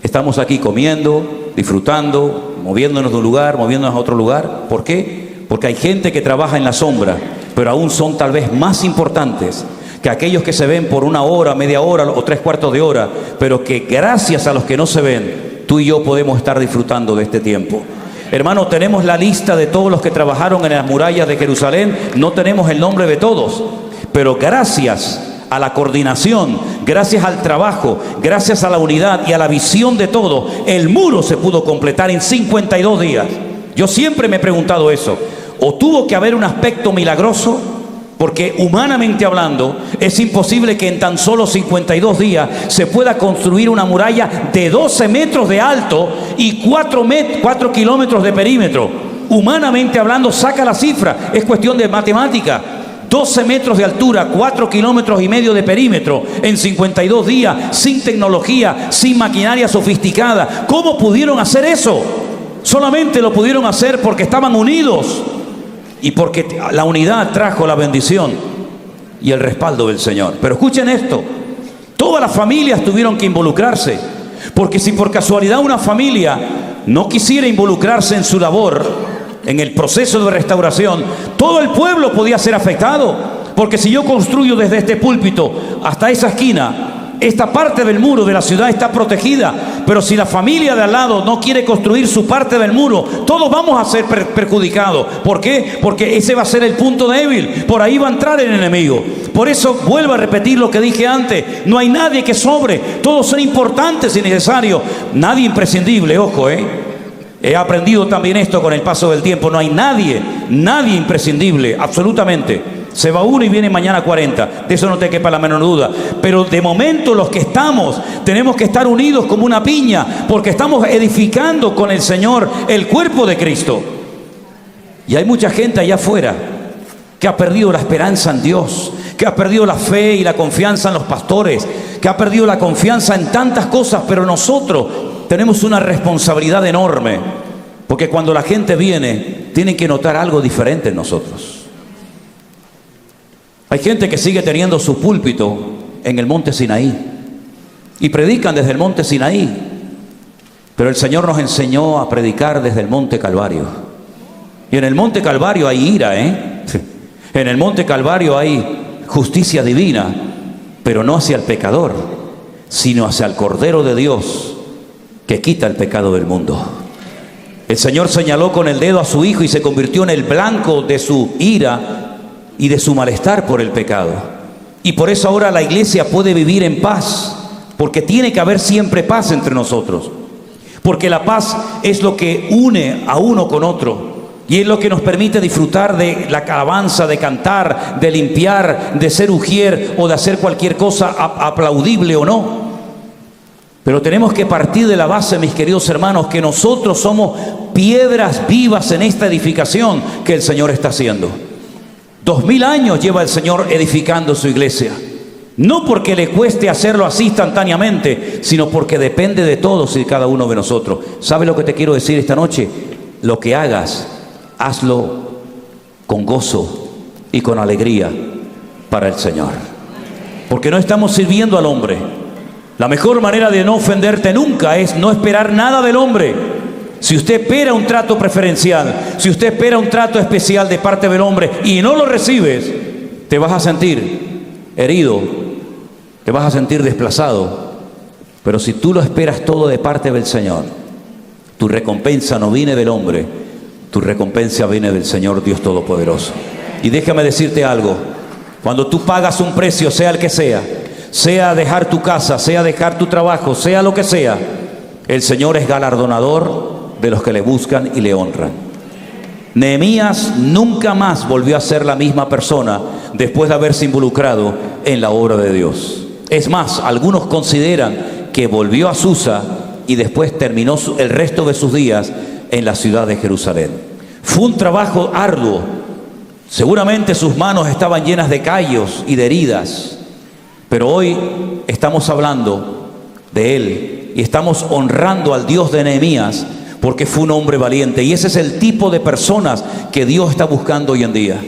estamos aquí comiendo, disfrutando, moviéndonos de un lugar, moviéndonos a otro lugar. ¿Por qué? Porque hay gente que trabaja en la sombra, pero aún son tal vez más importantes que aquellos que se ven por una hora, media hora o 3/4 de hora, pero que gracias a los que no se ven, tú y yo podemos estar disfrutando de este tiempo. Hermano, tenemos la lista de todos los que trabajaron en las murallas de Jerusalén. No tenemos el nombre de todos, pero gracias a la coordinación, gracias al trabajo, gracias a la unidad y a la visión de todo, el muro se pudo completar en 52 días. Yo siempre me he preguntado eso. O tuvo que haber un aspecto milagroso, porque humanamente hablando es imposible que en tan solo 52 días se pueda construir una muralla de 12 metros de alto y 4 kilómetros de perímetro. Humanamente hablando, saca la cifra, es cuestión de matemática. 12 metros de altura, 4,5 kilómetros de perímetro en 52 días, sin tecnología, sin maquinaria sofisticada. ¿Cómo pudieron hacer eso? Solamente lo pudieron hacer porque estaban unidos y porque la unidad trajo la bendición y el respaldo del Señor. Pero escuchen esto, todas las familias tuvieron que involucrarse, porque si por casualidad una familia no quisiera involucrarse en su labor, en el proceso de restauración, todo el pueblo podía ser afectado. Porque si yo construyo desde este púlpito hasta esa esquina, esta parte del muro de la ciudad está protegida, pero si la familia de al lado no quiere construir su parte del muro, todos vamos a ser perjudicados. ¿Por qué? Porque ese va a ser el punto débil, por ahí va a entrar el enemigo. Por eso vuelvo a repetir lo que dije antes, no hay nadie que sobre, todos son importantes y necesarios, nadie imprescindible, ojo, He aprendido también esto con el paso del tiempo, no hay nadie imprescindible, absolutamente. Se va uno y viene mañana 40, de eso no te quepa la menor duda. Pero de momento los que estamos, tenemos que estar unidos como una piña, porque estamos edificando con el Señor el cuerpo de Cristo. Y hay mucha gente allá afuera que ha perdido la esperanza en Dios, que ha perdido la fe y la confianza en los pastores, que ha perdido la confianza en tantas cosas, pero nosotros tenemos una responsabilidad enorme, porque cuando la gente viene, tienen que notar algo diferente en nosotros. Hay gente que sigue teniendo su púlpito en el monte Sinaí y predican desde el monte Sinaí, pero el Señor nos enseñó a predicar desde el monte Calvario. Y en el monte Calvario hay ira, En el monte Calvario hay justicia divina, pero no hacia el pecador, sino hacia el Cordero de Dios que quita el pecado del mundo. El Señor señaló con el dedo a su Hijo y se convirtió en el blanco de su ira y de su malestar por el pecado. Y por eso ahora la iglesia puede vivir en paz, porque tiene que haber siempre paz entre nosotros, porque la paz es lo que une a uno con otro. Y es lo que nos permite disfrutar de la alabanza, de cantar, de limpiar, de ser ujier o de hacer cualquier cosa aplaudible o no. Pero tenemos que partir de la base, mis queridos hermanos, que nosotros somos piedras vivas en esta edificación que el Señor está haciendo. 2000 años lleva el Señor edificando su iglesia. No porque le cueste hacerlo así instantáneamente, sino porque depende de todos y de cada uno de nosotros. ¿Sabe lo que te quiero decir esta noche? Lo que hagas, hazlo con gozo y con alegría para el Señor. Porque no estamos sirviendo al hombre. La mejor manera de no ofenderte nunca es no esperar nada del hombre. Si usted espera un trato preferencial, si usted espera un trato especial de parte del hombre y no lo recibes, te vas a sentir herido, te vas a sentir desplazado. Pero si tú lo esperas todo de parte del Señor, tu recompensa no viene del hombre, tu recompensa viene del Señor Dios Todopoderoso. Y déjame decirte algo, cuando tú pagas un precio, sea el que sea dejar tu casa, sea dejar tu trabajo, sea lo que sea, el Señor es galardonador de los que le buscan y le honran. Nehemías nunca más volvió a ser la misma persona después de haberse involucrado en la obra de Dios. Es más, algunos consideran que volvió a Susa y después terminó el resto de sus días en la ciudad de Jerusalén. Fue un trabajo arduo. Seguramente sus manos estaban llenas de callos y de heridas. Pero hoy estamos hablando de él y estamos honrando al Dios de Nehemías porque fue un hombre valiente. Y ese es el tipo de personas que Dios está buscando hoy en día.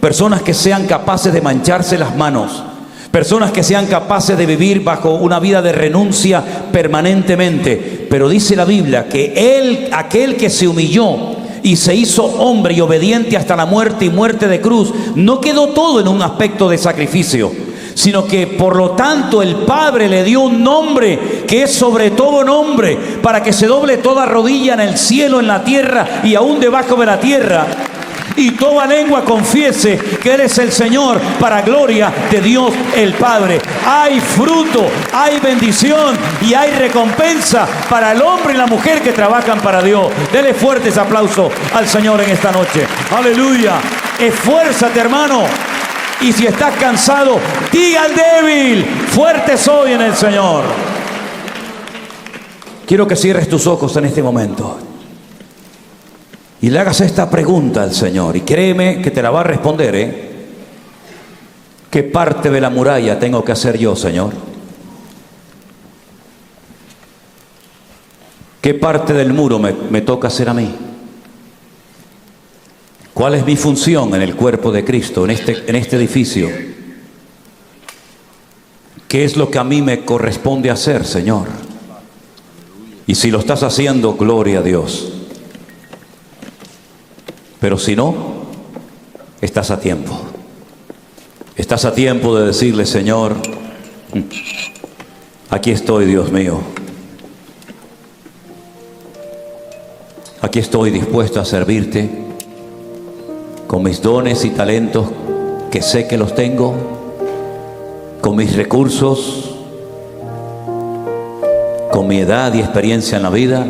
Personas que sean capaces de mancharse las manos. Personas que sean capaces de vivir bajo una vida de renuncia permanentemente. Pero dice la Biblia que aquel que se humilló y se hizo hombre y obediente hasta la muerte y muerte de cruz, no quedó todo en un aspecto de sacrificio, sino que por lo tanto el Padre le dio un nombre que es sobre todo nombre, para que se doble toda rodilla en el cielo, en la tierra y aún debajo de la tierra, y toda lengua confiese que Él es el Señor, para gloria de Dios el Padre. Hay fruto, hay bendición y hay recompensa para el hombre y la mujer que trabajan para Dios. Dele fuertes aplausos al Señor en esta noche. Aleluya. Esfuérzate, hermano. Y si estás cansado, diga al débil: fuerte soy en el Señor. Quiero que cierres tus ojos en este momento y le hagas esta pregunta al Señor, y créeme que te la va a responder, ¿Qué parte de la muralla tengo que hacer yo, Señor? ¿Qué parte del muro me toca hacer a mí? ¿Cuál es mi función en el cuerpo de Cristo, en este edificio? ¿Qué es lo que a mí me corresponde hacer, Señor? Y si lo estás haciendo, gloria a Dios. Pero si no, estás a tiempo. Estás a tiempo de decirle: Señor, aquí estoy, Dios mío. Aquí estoy dispuesto a servirte con mis dones y talentos que sé que los tengo, con mis recursos, con mi edad y experiencia en la vida.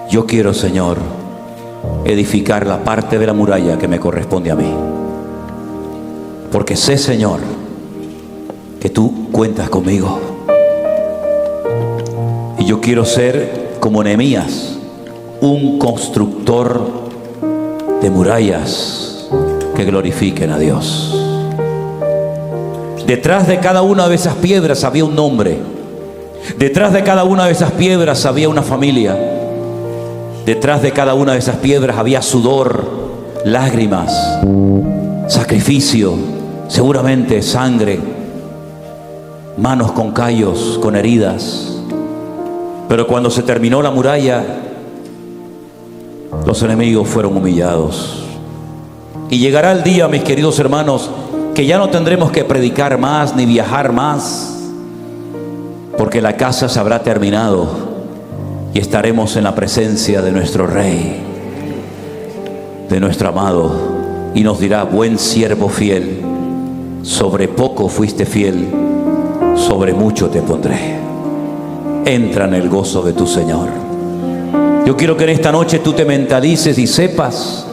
Yo quiero, Señor, edificar la parte de la muralla que me corresponde a mí. Porque sé, Señor, que tú cuentas conmigo. Y yo quiero ser como Nehemías, un constructor de murallas que glorifiquen a Dios. Detrás de cada una de esas piedras había un nombre. Detrás de cada una de esas piedras había una familia. Detrás de cada una de esas piedras había sudor, lágrimas, sacrificio, seguramente sangre, manos con callos, con heridas. Pero cuando se terminó la muralla, los enemigos fueron humillados. Y llegará el día, mis queridos hermanos, que ya no tendremos que predicar más ni viajar más, porque la casa se habrá terminado y estaremos en la presencia de nuestro Rey, de nuestro amado, y nos dirá: buen siervo fiel, sobre poco fuiste fiel, sobre mucho te pondré. Entra en el gozo de tu Señor. Yo quiero que en esta noche tú te mentalices y sepas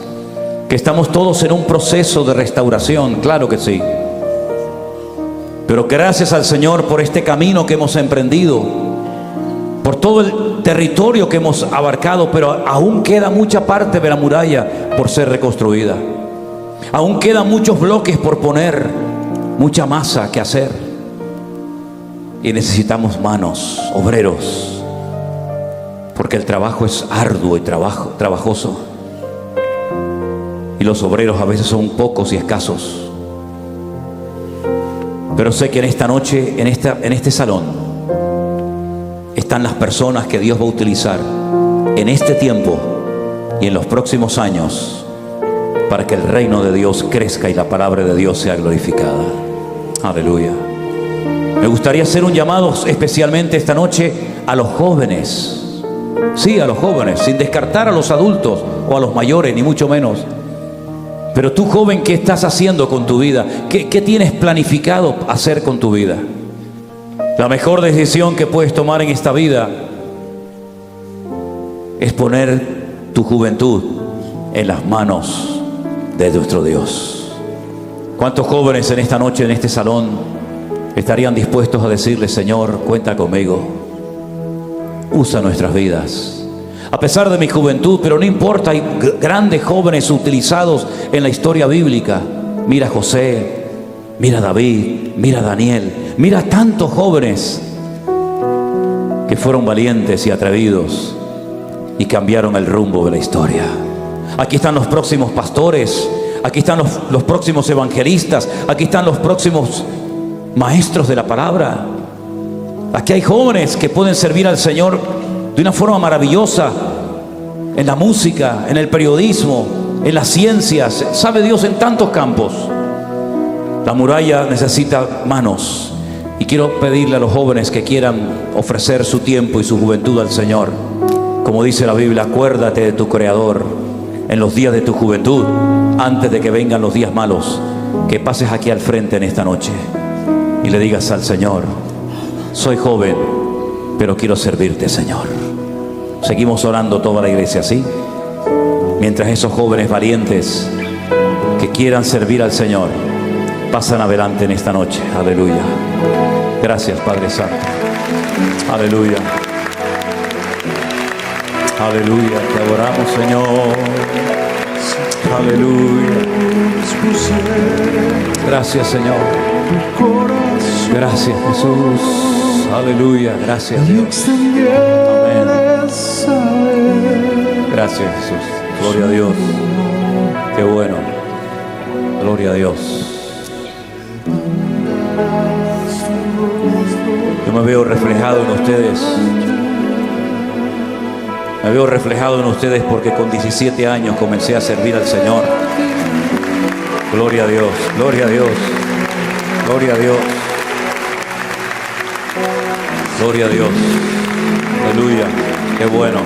que estamos todos en un proceso de restauración, claro que sí. Pero gracias al Señor por este camino que hemos emprendido, por todo el territorio que hemos abarcado, pero aún queda mucha parte de la muralla por ser reconstruida. Aún quedan muchos bloques por poner, mucha masa que hacer. Y necesitamos manos, obreros, porque el trabajo es arduo y trabajoso. Y los obreros a veces son pocos y escasos. Pero sé que en esta noche, en este salón, están las personas que Dios va a utilizar en este tiempo y en los próximos años para que el reino de Dios crezca y la palabra de Dios sea glorificada. Aleluya. Me gustaría hacer un llamado especialmente esta noche a los jóvenes. Sí, a los jóvenes, sin descartar a los adultos o a los mayores, ni mucho menos. Pero tú, joven, ¿qué estás haciendo con tu vida? ¿Qué tienes planificado hacer con tu vida? La mejor decisión que puedes tomar en esta vida es poner tu juventud en las manos de nuestro Dios. ¿Cuántos jóvenes en esta noche, en este salón, estarían dispuestos a decirle: Señor, cuenta conmigo, usa nuestras vidas? A pesar de mi juventud, pero no importa, hay grandes jóvenes utilizados en la historia bíblica. Mira a José, mira a David, mira a Daniel, mira a tantos jóvenes que fueron valientes y atrevidos y cambiaron el rumbo de la historia. Aquí están los próximos pastores, aquí están los próximos evangelistas, aquí están los próximos maestros de la palabra. Aquí hay jóvenes que pueden servir al Señor de una forma maravillosa en la música, en el periodismo, en las ciencias. Sabe Dios, en tantos campos. La muralla necesita manos. Y quiero pedirle a los jóvenes que quieran ofrecer su tiempo y su juventud al Señor. Como dice la Biblia, acuérdate de tu Creador en los días de tu juventud, antes de que vengan los días malos. Que pases aquí al frente en esta noche y le digas al Señor: soy joven, pero quiero servirte, Señor. Seguimos orando toda la iglesia, ¿sí? Mientras esos jóvenes valientes que quieran servir al Señor pasan adelante en esta noche. Aleluya. Gracias, Padre Santo. Aleluya. Aleluya. Te adoramos, Señor. Aleluya. Gracias, Señor. Gracias, Jesús. Aleluya. Gracias, Dios. Amén. Gracias, Jesús. Gloria a Dios. Qué bueno. Gloria a Dios. Yo me veo reflejado en ustedes. Me veo reflejado en ustedes porque con 17 años comencé a servir al Señor. Gloria a Dios. Gloria a Dios. Gloria a Dios. Gloria a Dios. Aleluya. Qué bueno.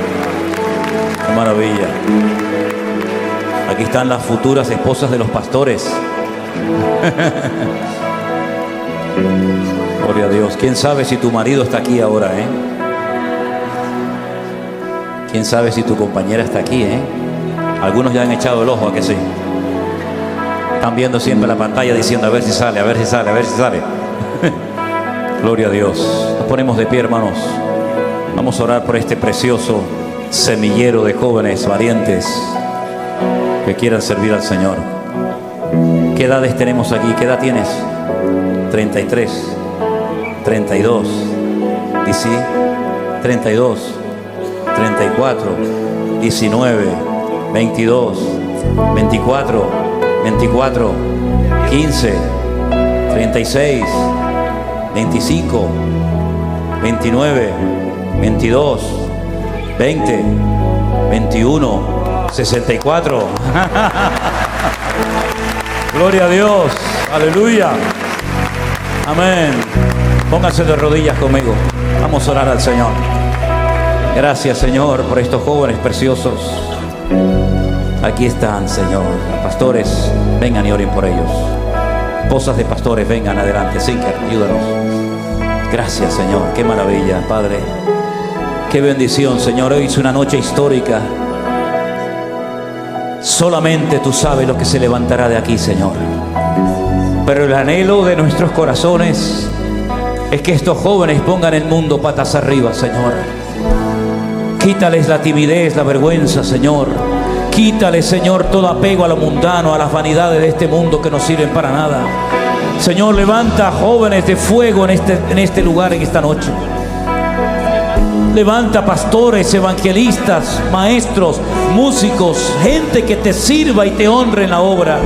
Qué maravilla. Aquí están las futuras esposas de los pastores. Gloria a Dios. ¿Quién sabe si tu marido está aquí ahora, ¿Quién sabe si tu compañera está aquí, Algunos ya han echado el ojo, ¿a que sí? Están viendo siempre la pantalla diciendo: a ver si sale, a ver si sale, a ver si sale. Gloria a Dios. Nos ponemos de pie, hermanos. Vamos a orar por este precioso semillero de jóvenes valientes que quieran servir al Señor. ¿Qué edades tenemos aquí? ¿Qué edad tienes? 33, 32, 32, 34, 19, 22, 24, 24, 15, 36, 25, 29, 22, 20, 21, 64. Gloria a Dios. Aleluya. Amén. Pónganse de rodillas conmigo. Vamos a orar al Señor. Gracias, Señor, por estos jóvenes preciosos. Aquí están, Señor. Pastores, vengan y oren por ellos. Esposas de pastores, vengan adelante. Sinker, ayúdanos. Gracias, Señor. Qué maravilla, Padre. Qué bendición, Señor. Hoy es una noche histórica. Solamente tú sabes lo que se levantará de aquí, Señor. Pero el anhelo de nuestros corazones es que estos jóvenes pongan el mundo patas arriba, Señor. Quítales la timidez, la vergüenza, Señor. Quítales, Señor, todo apego a lo mundano, a las vanidades de este mundo que no sirven para nada. Señor, levanta jóvenes de fuego en este lugar, en esta noche. Levanta pastores, evangelistas, maestros, músicos, gente que te sirva y te honre en la obra.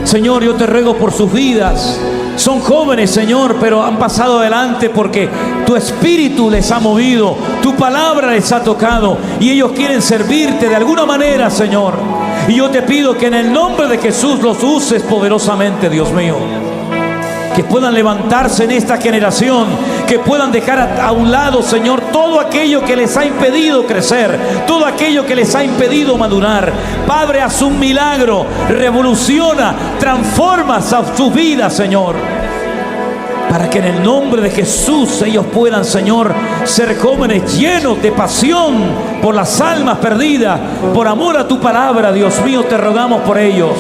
Señor, yo te ruego por sus vidas. Son jóvenes, Señor, pero han pasado adelante porque tu espíritu les ha movido, tu palabra les ha tocado y ellos quieren servirte de alguna manera, Señor. Y yo te pido que en el nombre de Jesús los uses poderosamente, Dios mío. Que puedan levantarse en esta generación, que puedan dejar a un lado, Señor, todo aquello que les ha impedido crecer, todo aquello que les ha impedido madurar. Padre, haz un milagro, revoluciona, transforma sus vidas, Señor, para que en el nombre de Jesús ellos puedan, Señor, ser jóvenes llenos de pasión por las almas perdidas, por amor a tu palabra. Dios mío, te rogamos por ellos.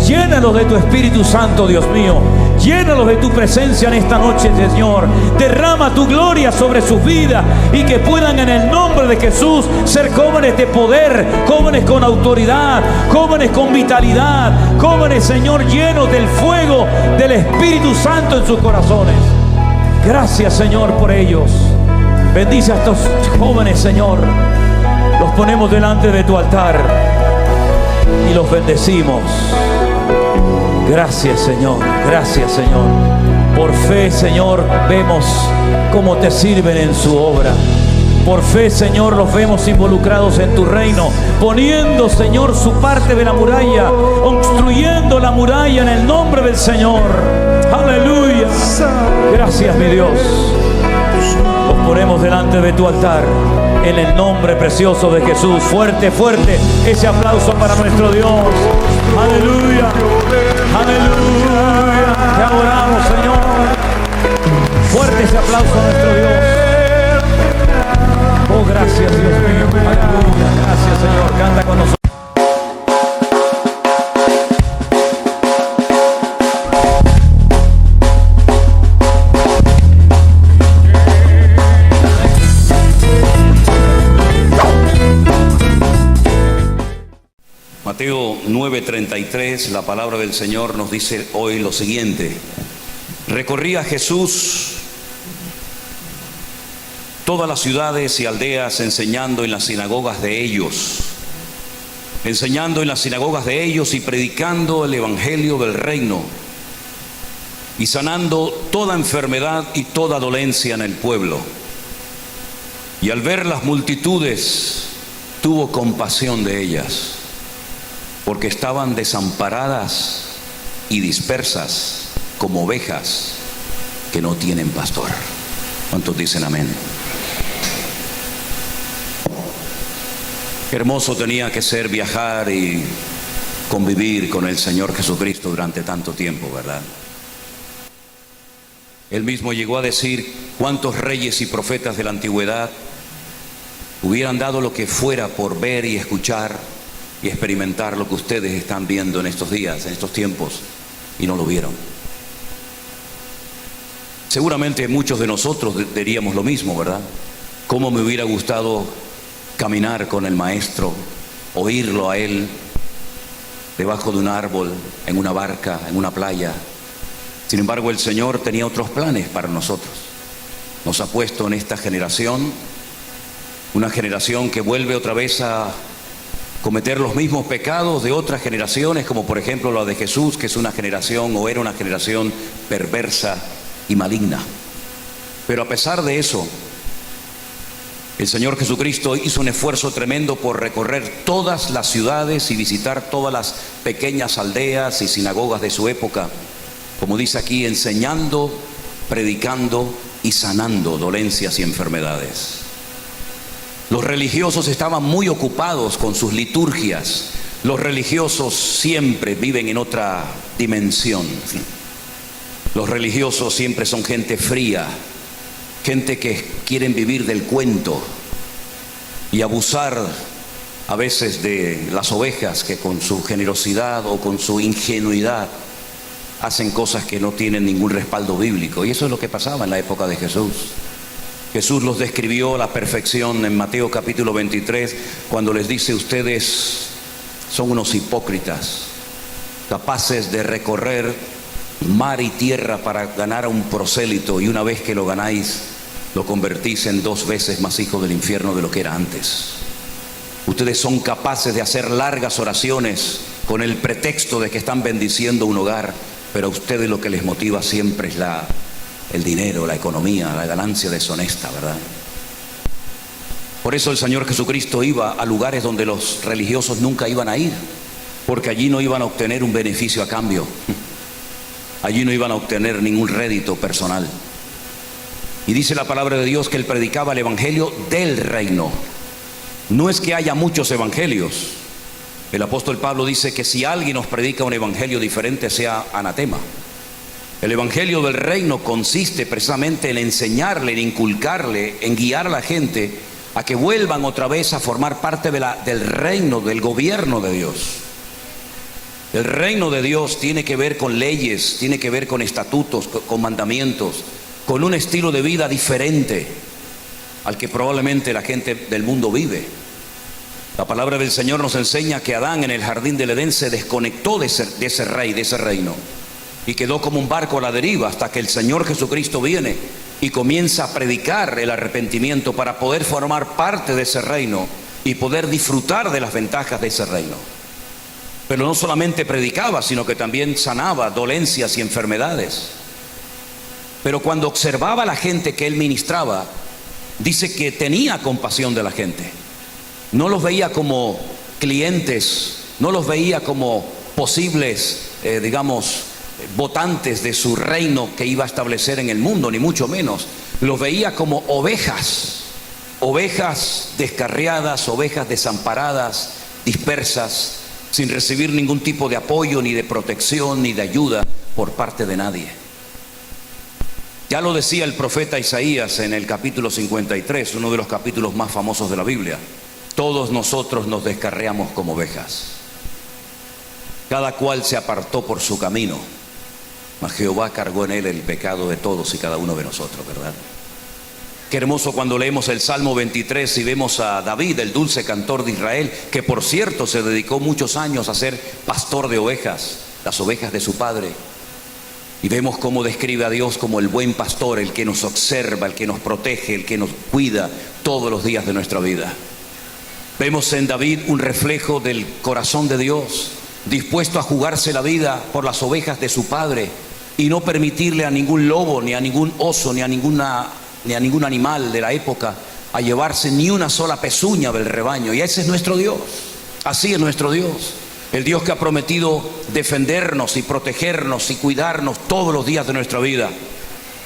Llénalos de tu Espíritu Santo, Dios mío. Llénalos de tu presencia en esta noche, Señor. Derrama tu gloria sobre sus vidas y que puedan en el nombre de Jesús ser jóvenes de poder, jóvenes con autoridad, jóvenes con vitalidad, jóvenes, Señor, llenos del fuego del Espíritu Santo en sus corazones. Gracias, Señor, por ellos. Bendice a estos jóvenes, Señor. Los ponemos delante de tu altar y los bendecimos. Gracias, Señor. Gracias, Señor. Por fe, Señor, vemos cómo te sirven en su obra. Por fe, Señor, los vemos involucrados en tu reino, poniendo, Señor, su parte de la muralla, construyendo la muralla en el nombre del Señor. Aleluya. Gracias, mi Dios. Los ponemos delante de tu altar en el nombre precioso de Jesús. Fuerte, fuerte ese aplauso para nuestro Dios. Aleluya. Aleluya. Te adoramos, Señor. Fuerte ese aplauso a nuestro Dios. Oh, gracias, Dios mío. Aleluya. Gracias, Señor. Canta con nosotros. Mateo 9:33, la palabra del Señor nos dice hoy lo siguiente: recorría Jesús todas las ciudades y aldeas enseñando en las sinagogas de ellos, y predicando el evangelio del reino y sanando toda enfermedad y toda dolencia en el pueblo. Y al ver las multitudes, tuvo compasión de ellas, porque estaban desamparadas y dispersas como ovejas que no tienen pastor. ¿Cuántos dicen amén? Qué hermoso tenía que ser viajar y convivir con el Señor Jesucristo durante tanto tiempo, ¿verdad? Él mismo llegó a decir cuántos reyes y profetas de la antigüedad hubieran dado lo que fuera por ver y escuchar y experimentar lo que ustedes están viendo en estos días, en estos tiempos, y no lo vieron. Seguramente muchos de nosotros diríamos lo mismo, ¿verdad? Cómo me hubiera gustado caminar con el Maestro, oírlo a Él, debajo de un árbol, en una barca, en una playa. Sin embargo, el Señor tenía otros planes para nosotros. Nos ha puesto en esta generación, una generación que vuelve otra vez a cometer los mismos pecados de otras generaciones, como por ejemplo la de Jesús, que es una generación o era una generación perversa y maligna. Pero a pesar de eso, el Señor Jesucristo hizo un esfuerzo tremendo por recorrer todas las ciudades y visitar todas las pequeñas aldeas y sinagogas de su época, como dice aquí, enseñando, predicando y sanando dolencias y enfermedades. Los religiosos estaban muy ocupados con sus liturgias. Los religiosos siempre viven en otra dimensión. Los religiosos siempre son gente fría, gente que quieren vivir del cuento, y abusar a veces de las ovejas que con su generosidad o con su ingenuidad hacen cosas que no tienen ningún respaldo bíblico. Y eso es lo que pasaba en la época de Jesús. Jesús los describió a la perfección en Mateo capítulo 23, cuando les dice: ustedes son unos hipócritas, capaces de recorrer mar y tierra para ganar a un prosélito, y una vez que lo ganáis, lo convertís en 2 veces más hijo del infierno de lo que era antes. Ustedes son capaces de hacer largas oraciones con el pretexto de que están bendiciendo un hogar, pero a ustedes lo que les motiva siempre es el dinero, la economía, la ganancia deshonesta, ¿verdad? Por eso el Señor Jesucristo iba a lugares donde los religiosos nunca iban a ir, porque allí no iban a obtener un beneficio a cambio, allí no iban a obtener ningún rédito personal. Y dice la palabra de Dios que él predicaba el evangelio del reino. No es que haya muchos evangelios. El apóstol Pablo dice que si alguien nos predica un evangelio diferente, sea anatema. El evangelio del reino consiste precisamente en enseñarle, en inculcarle, en guiar a la gente a que vuelvan otra vez a formar parte del reino, del gobierno de Dios. El reino de Dios tiene que ver con leyes, tiene que ver con estatutos, con mandamientos, con un estilo de vida diferente al que probablemente la gente del mundo vive. La palabra del Señor nos enseña que Adán en el jardín del Edén se desconectó de ese rey, de ese reino, y quedó como un barco a la deriva hasta que el Señor Jesucristo viene y comienza a predicar el arrepentimiento para poder formar parte de ese reino y poder disfrutar de las ventajas de ese reino. Pero no solamente predicaba, sino que también sanaba dolencias y enfermedades. Pero cuando observaba a la gente que él ministraba, dice que tenía compasión de la gente. No los veía como clientes, no los veía como posibles, votantes de su reino que iba a establecer en el mundo, ni mucho menos. Los veía como ovejas, ovejas descarriadas, ovejas desamparadas, dispersas, sin recibir ningún tipo de apoyo, ni de protección, ni de ayuda por parte de nadie. Ya lo decía el profeta Isaías en el capítulo 53, uno de los capítulos más famosos de la Biblia: todos nosotros nos descarriamos como ovejas, cada cual se apartó por su camino, mas Jehová cargó en él el pecado de todos y cada uno de nosotros, ¿verdad? Qué hermoso cuando leemos el Salmo 23 y vemos a David, el dulce cantor de Israel, que por cierto se dedicó muchos años a ser pastor de ovejas, las ovejas de su padre. Y vemos cómo describe a Dios como el buen pastor, el que nos observa, el que nos protege, el que nos cuida todos los días de nuestra vida. Vemos en David un reflejo del corazón de Dios, dispuesto a jugarse la vida por las ovejas de su padre y no permitirle a ningún lobo, ni a ningún oso, ni a ningún animal de la época a llevarse ni una sola pezuña del rebaño. Y ese es nuestro Dios, así es nuestro Dios. El Dios que ha prometido defendernos y protegernos y cuidarnos todos los días de nuestra vida.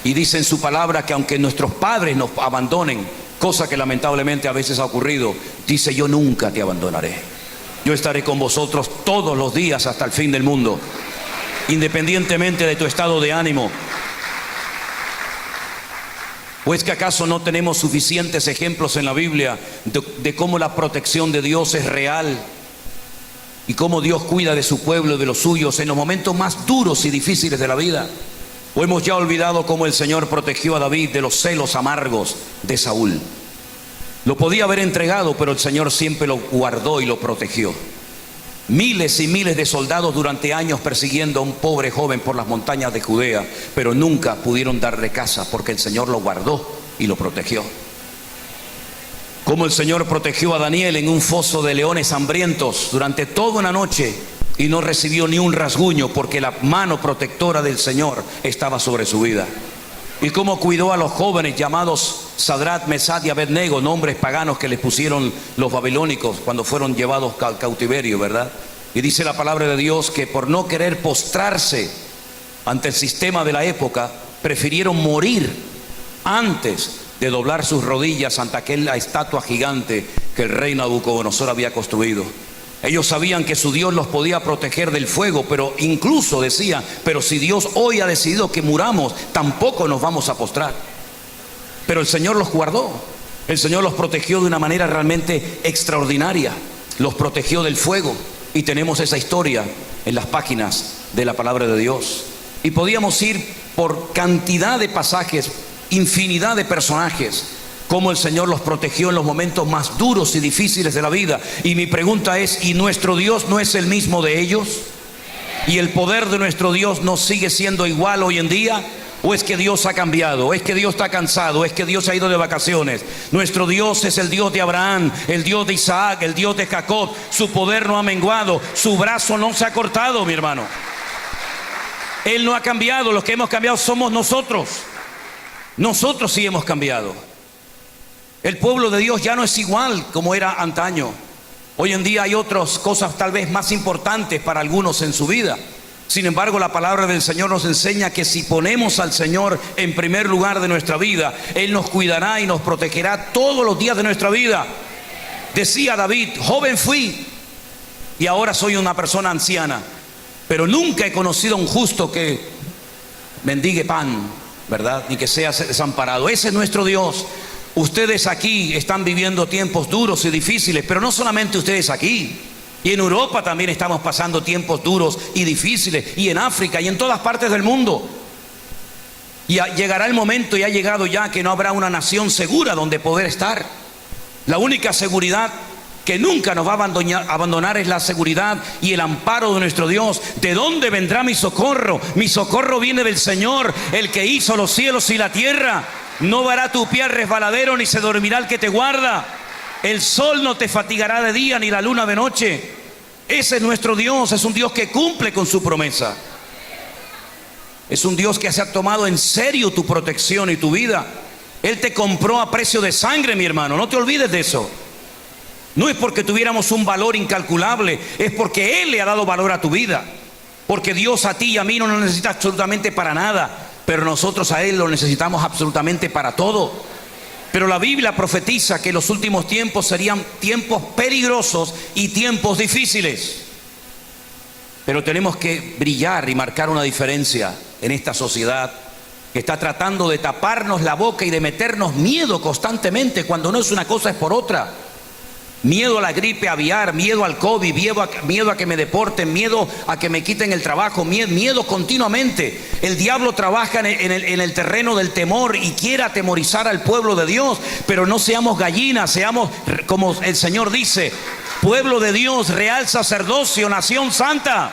Y dice en su palabra que aunque nuestros padres nos abandonen, cosa que lamentablemente a veces ha ocurrido, dice: yo nunca te abandonaré. Yo estaré con vosotros todos los días hasta el fin del mundo, independientemente de tu estado de ánimo. ¿O es que acaso no tenemos suficientes ejemplos en la Biblia de cómo la protección de Dios es real? Y cómo Dios cuida de su pueblo y de los suyos en los momentos más duros y difíciles de la vida. ¿O hemos ya olvidado cómo el Señor protegió a David de los celos amargos de Saúl? Lo podía haber entregado, pero el Señor siempre lo guardó y lo protegió. Miles y miles de soldados durante años persiguiendo a un pobre joven por las montañas de Judea, pero nunca pudieron darle caza porque el Señor lo guardó y lo protegió. Como el Señor protegió a Daniel en un foso de leones hambrientos durante toda una noche y no recibió ni un rasguño porque la mano protectora del Señor estaba sobre su vida. Y cómo cuidó a los jóvenes llamados Sadrat, Mesad y Abednego, nombres paganos que les pusieron los babilónicos cuando fueron llevados al cautiverio, ¿verdad? Y dice la palabra de Dios que por no querer postrarse ante el sistema de la época, prefirieron morir antes de doblar sus rodillas ante aquella estatua gigante que el rey Nabucodonosor había construido. Ellos sabían que su Dios los podía proteger del fuego, pero incluso decían: pero si Dios hoy ha decidido que muramos, tampoco nos vamos a postrar. Pero el Señor los guardó. El Señor los protegió de una manera realmente extraordinaria. Los protegió del fuego. Y tenemos esa historia en las páginas de la palabra de Dios. Y podíamos ir por cantidad de pasajes, infinidad de personajes, cómo el Señor los protegió en los momentos más duros y difíciles de la vida. Y mi pregunta es, ¿y nuestro Dios no es el mismo de ellos? ¿Y el poder de nuestro Dios no sigue siendo igual hoy en día? ¿O es que Dios ha cambiado? ¿O es que Dios está cansado? ¿O es que Dios ha ido de vacaciones? Nuestro Dios es el Dios de Abraham, el Dios de Isaac, el Dios de Jacob. Su poder no ha menguado, su brazo no se ha cortado, mi hermano. Él no ha cambiado, los que hemos cambiado somos nosotros. Nosotros sí hemos cambiado. El pueblo de Dios ya no es igual como era antaño. Hoy en día hay otras cosas tal vez más importantes para algunos en su vida. Sin embargo, la palabra del Señor nos enseña que si ponemos al Señor en primer lugar de nuestra vida, Él nos cuidará y nos protegerá todos los días de nuestra vida. Decía David, joven fui y ahora soy una persona anciana, pero nunca he conocido a un justo que mendigue pan, ¿verdad? Ni que sea desamparado. Ese es nuestro Dios. Ustedes aquí están viviendo tiempos duros y difíciles, pero no solamente ustedes aquí. Y en Europa también estamos pasando tiempos duros y difíciles, y en África y en todas partes del mundo. Y llegará el momento, y ha llegado ya, que no habrá una nación segura donde poder estar. La única seguridad que nunca nos va a abandonar es la seguridad y el amparo de nuestro Dios. ¿De dónde vendrá mi socorro? Mi socorro viene del Señor, el que hizo los cielos y la tierra. No dará tu pie al resbaladero, ni se dormirá el que te guarda. El sol no te fatigará de día, ni la luna de noche. Ese es nuestro Dios, es un Dios que cumple con su promesa. Es un Dios que se ha tomado en serio tu protección y tu vida. Él te compró a precio de sangre, mi hermano, no te olvides de eso. No es porque tuviéramos un valor incalculable, es porque Él le ha dado valor a tu vida. Porque Dios a ti y a mí no nos necesita absolutamente para nada, pero nosotros a Él lo necesitamos absolutamente para todo. Pero la Biblia profetiza que los últimos tiempos serían tiempos peligrosos y tiempos difíciles. Pero tenemos que brillar y marcar una diferencia en esta sociedad que está tratando de taparnos la boca y de meternos miedo constantemente, cuando no es una cosa es por otra. Miedo a la gripe aviar, miedo al COVID, miedo a que me deporten, miedo a que me quiten el trabajo, miedo continuamente. El diablo trabaja en el terreno del temor y quiere atemorizar al pueblo de Dios, pero no seamos gallinas, seamos, como el Señor dice, pueblo de Dios, real sacerdocio, nación santa.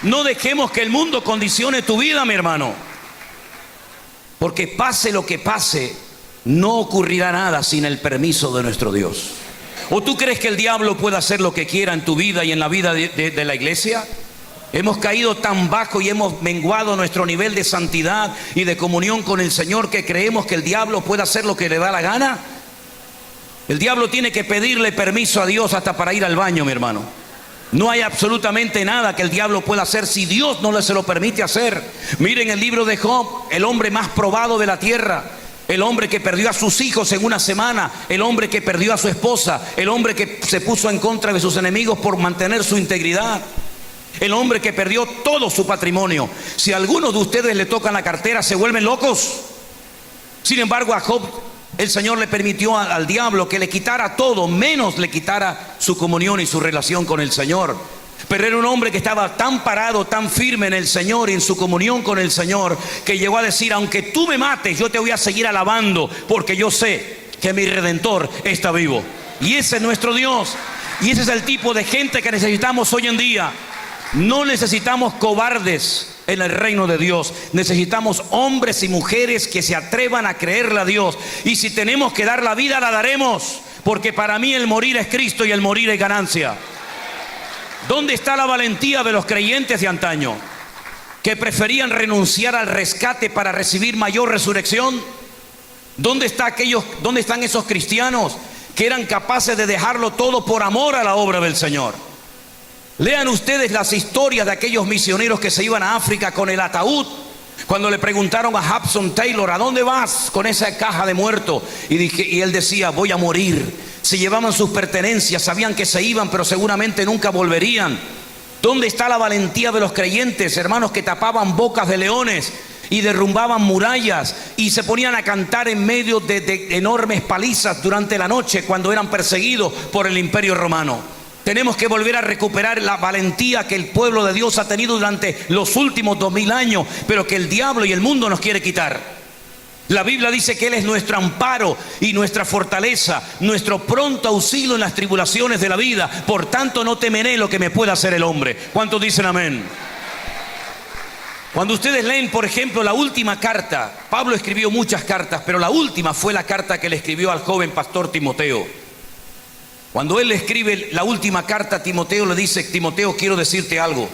No dejemos que el mundo condicione tu vida, mi hermano, porque pase lo que pase, no ocurrirá nada sin el permiso de nuestro Dios. ¿O tú crees que el diablo puede hacer lo que quiera en tu vida y en la vida de la iglesia? Hemos caído tan bajo y hemos menguado nuestro nivel de santidad y de comunión con el Señor que creemos que el diablo puede hacer lo que le da la gana. El diablo tiene que pedirle permiso a Dios hasta para ir al baño, mi hermano. No hay absolutamente nada que el diablo pueda hacer si Dios no se lo permite hacer. Miren el libro de Job, el hombre más probado de la tierra. El hombre que perdió a sus hijos en una semana, el hombre que perdió a su esposa, el hombre que se puso en contra de sus enemigos por mantener su integridad, el hombre que perdió todo su patrimonio. Si a alguno de ustedes le tocan la cartera, se vuelven locos. Sin embargo, a Job el Señor le permitió al diablo que le quitara todo, menos le quitara su comunión y su relación con el Señor. Pero era un hombre que estaba tan parado, tan firme en el Señor y en su comunión con el Señor, que llegó a decir: aunque tú me mates, yo te voy a seguir alabando, porque yo sé que mi Redentor está vivo. Y ese es nuestro Dios. Y ese es el tipo de gente que necesitamos hoy en día. No necesitamos cobardes en el reino de Dios. Necesitamos hombres y mujeres que se atrevan a creerle a Dios. Y si tenemos que dar la vida, la daremos, porque para mí el morir es Cristo y el morir es ganancia. ¿Dónde está la valentía de los creyentes de antaño, que preferían renunciar al rescate para recibir mayor resurrección? ¿Dónde están esos cristianos que eran capaces de dejarlo todo por amor a la obra del Señor? Lean ustedes las historias de aquellos misioneros que se iban a África con el ataúd. Cuando le preguntaron a Hudson Taylor: ¿a dónde vas con esa caja de muertos? Y él decía: voy a morir. Se llevaban sus pertenencias, sabían que se iban, pero seguramente nunca volverían. ¿Dónde está la valentía de los creyentes, hermanos, que tapaban bocas de leones y derrumbaban murallas y se ponían a cantar en medio de enormes palizas durante la noche cuando eran perseguidos por el Imperio Romano. Tenemos que volver a recuperar la valentía que el pueblo de Dios ha tenido durante los últimos 2000 años, pero que el diablo y el mundo nos quiere quitar. La Biblia dice que Él es nuestro amparo y nuestra fortaleza, nuestro pronto auxilio en las tribulaciones de la vida. Por tanto, no temeré lo que me pueda hacer el hombre. ¿Cuántos dicen amén? Cuando ustedes leen, por ejemplo, la última carta, Pablo escribió muchas cartas, pero la última fue la carta que le escribió al joven pastor Timoteo. Cuando él le escribe la última carta a Timoteo, le dice: Timoteo, quiero decirte algo.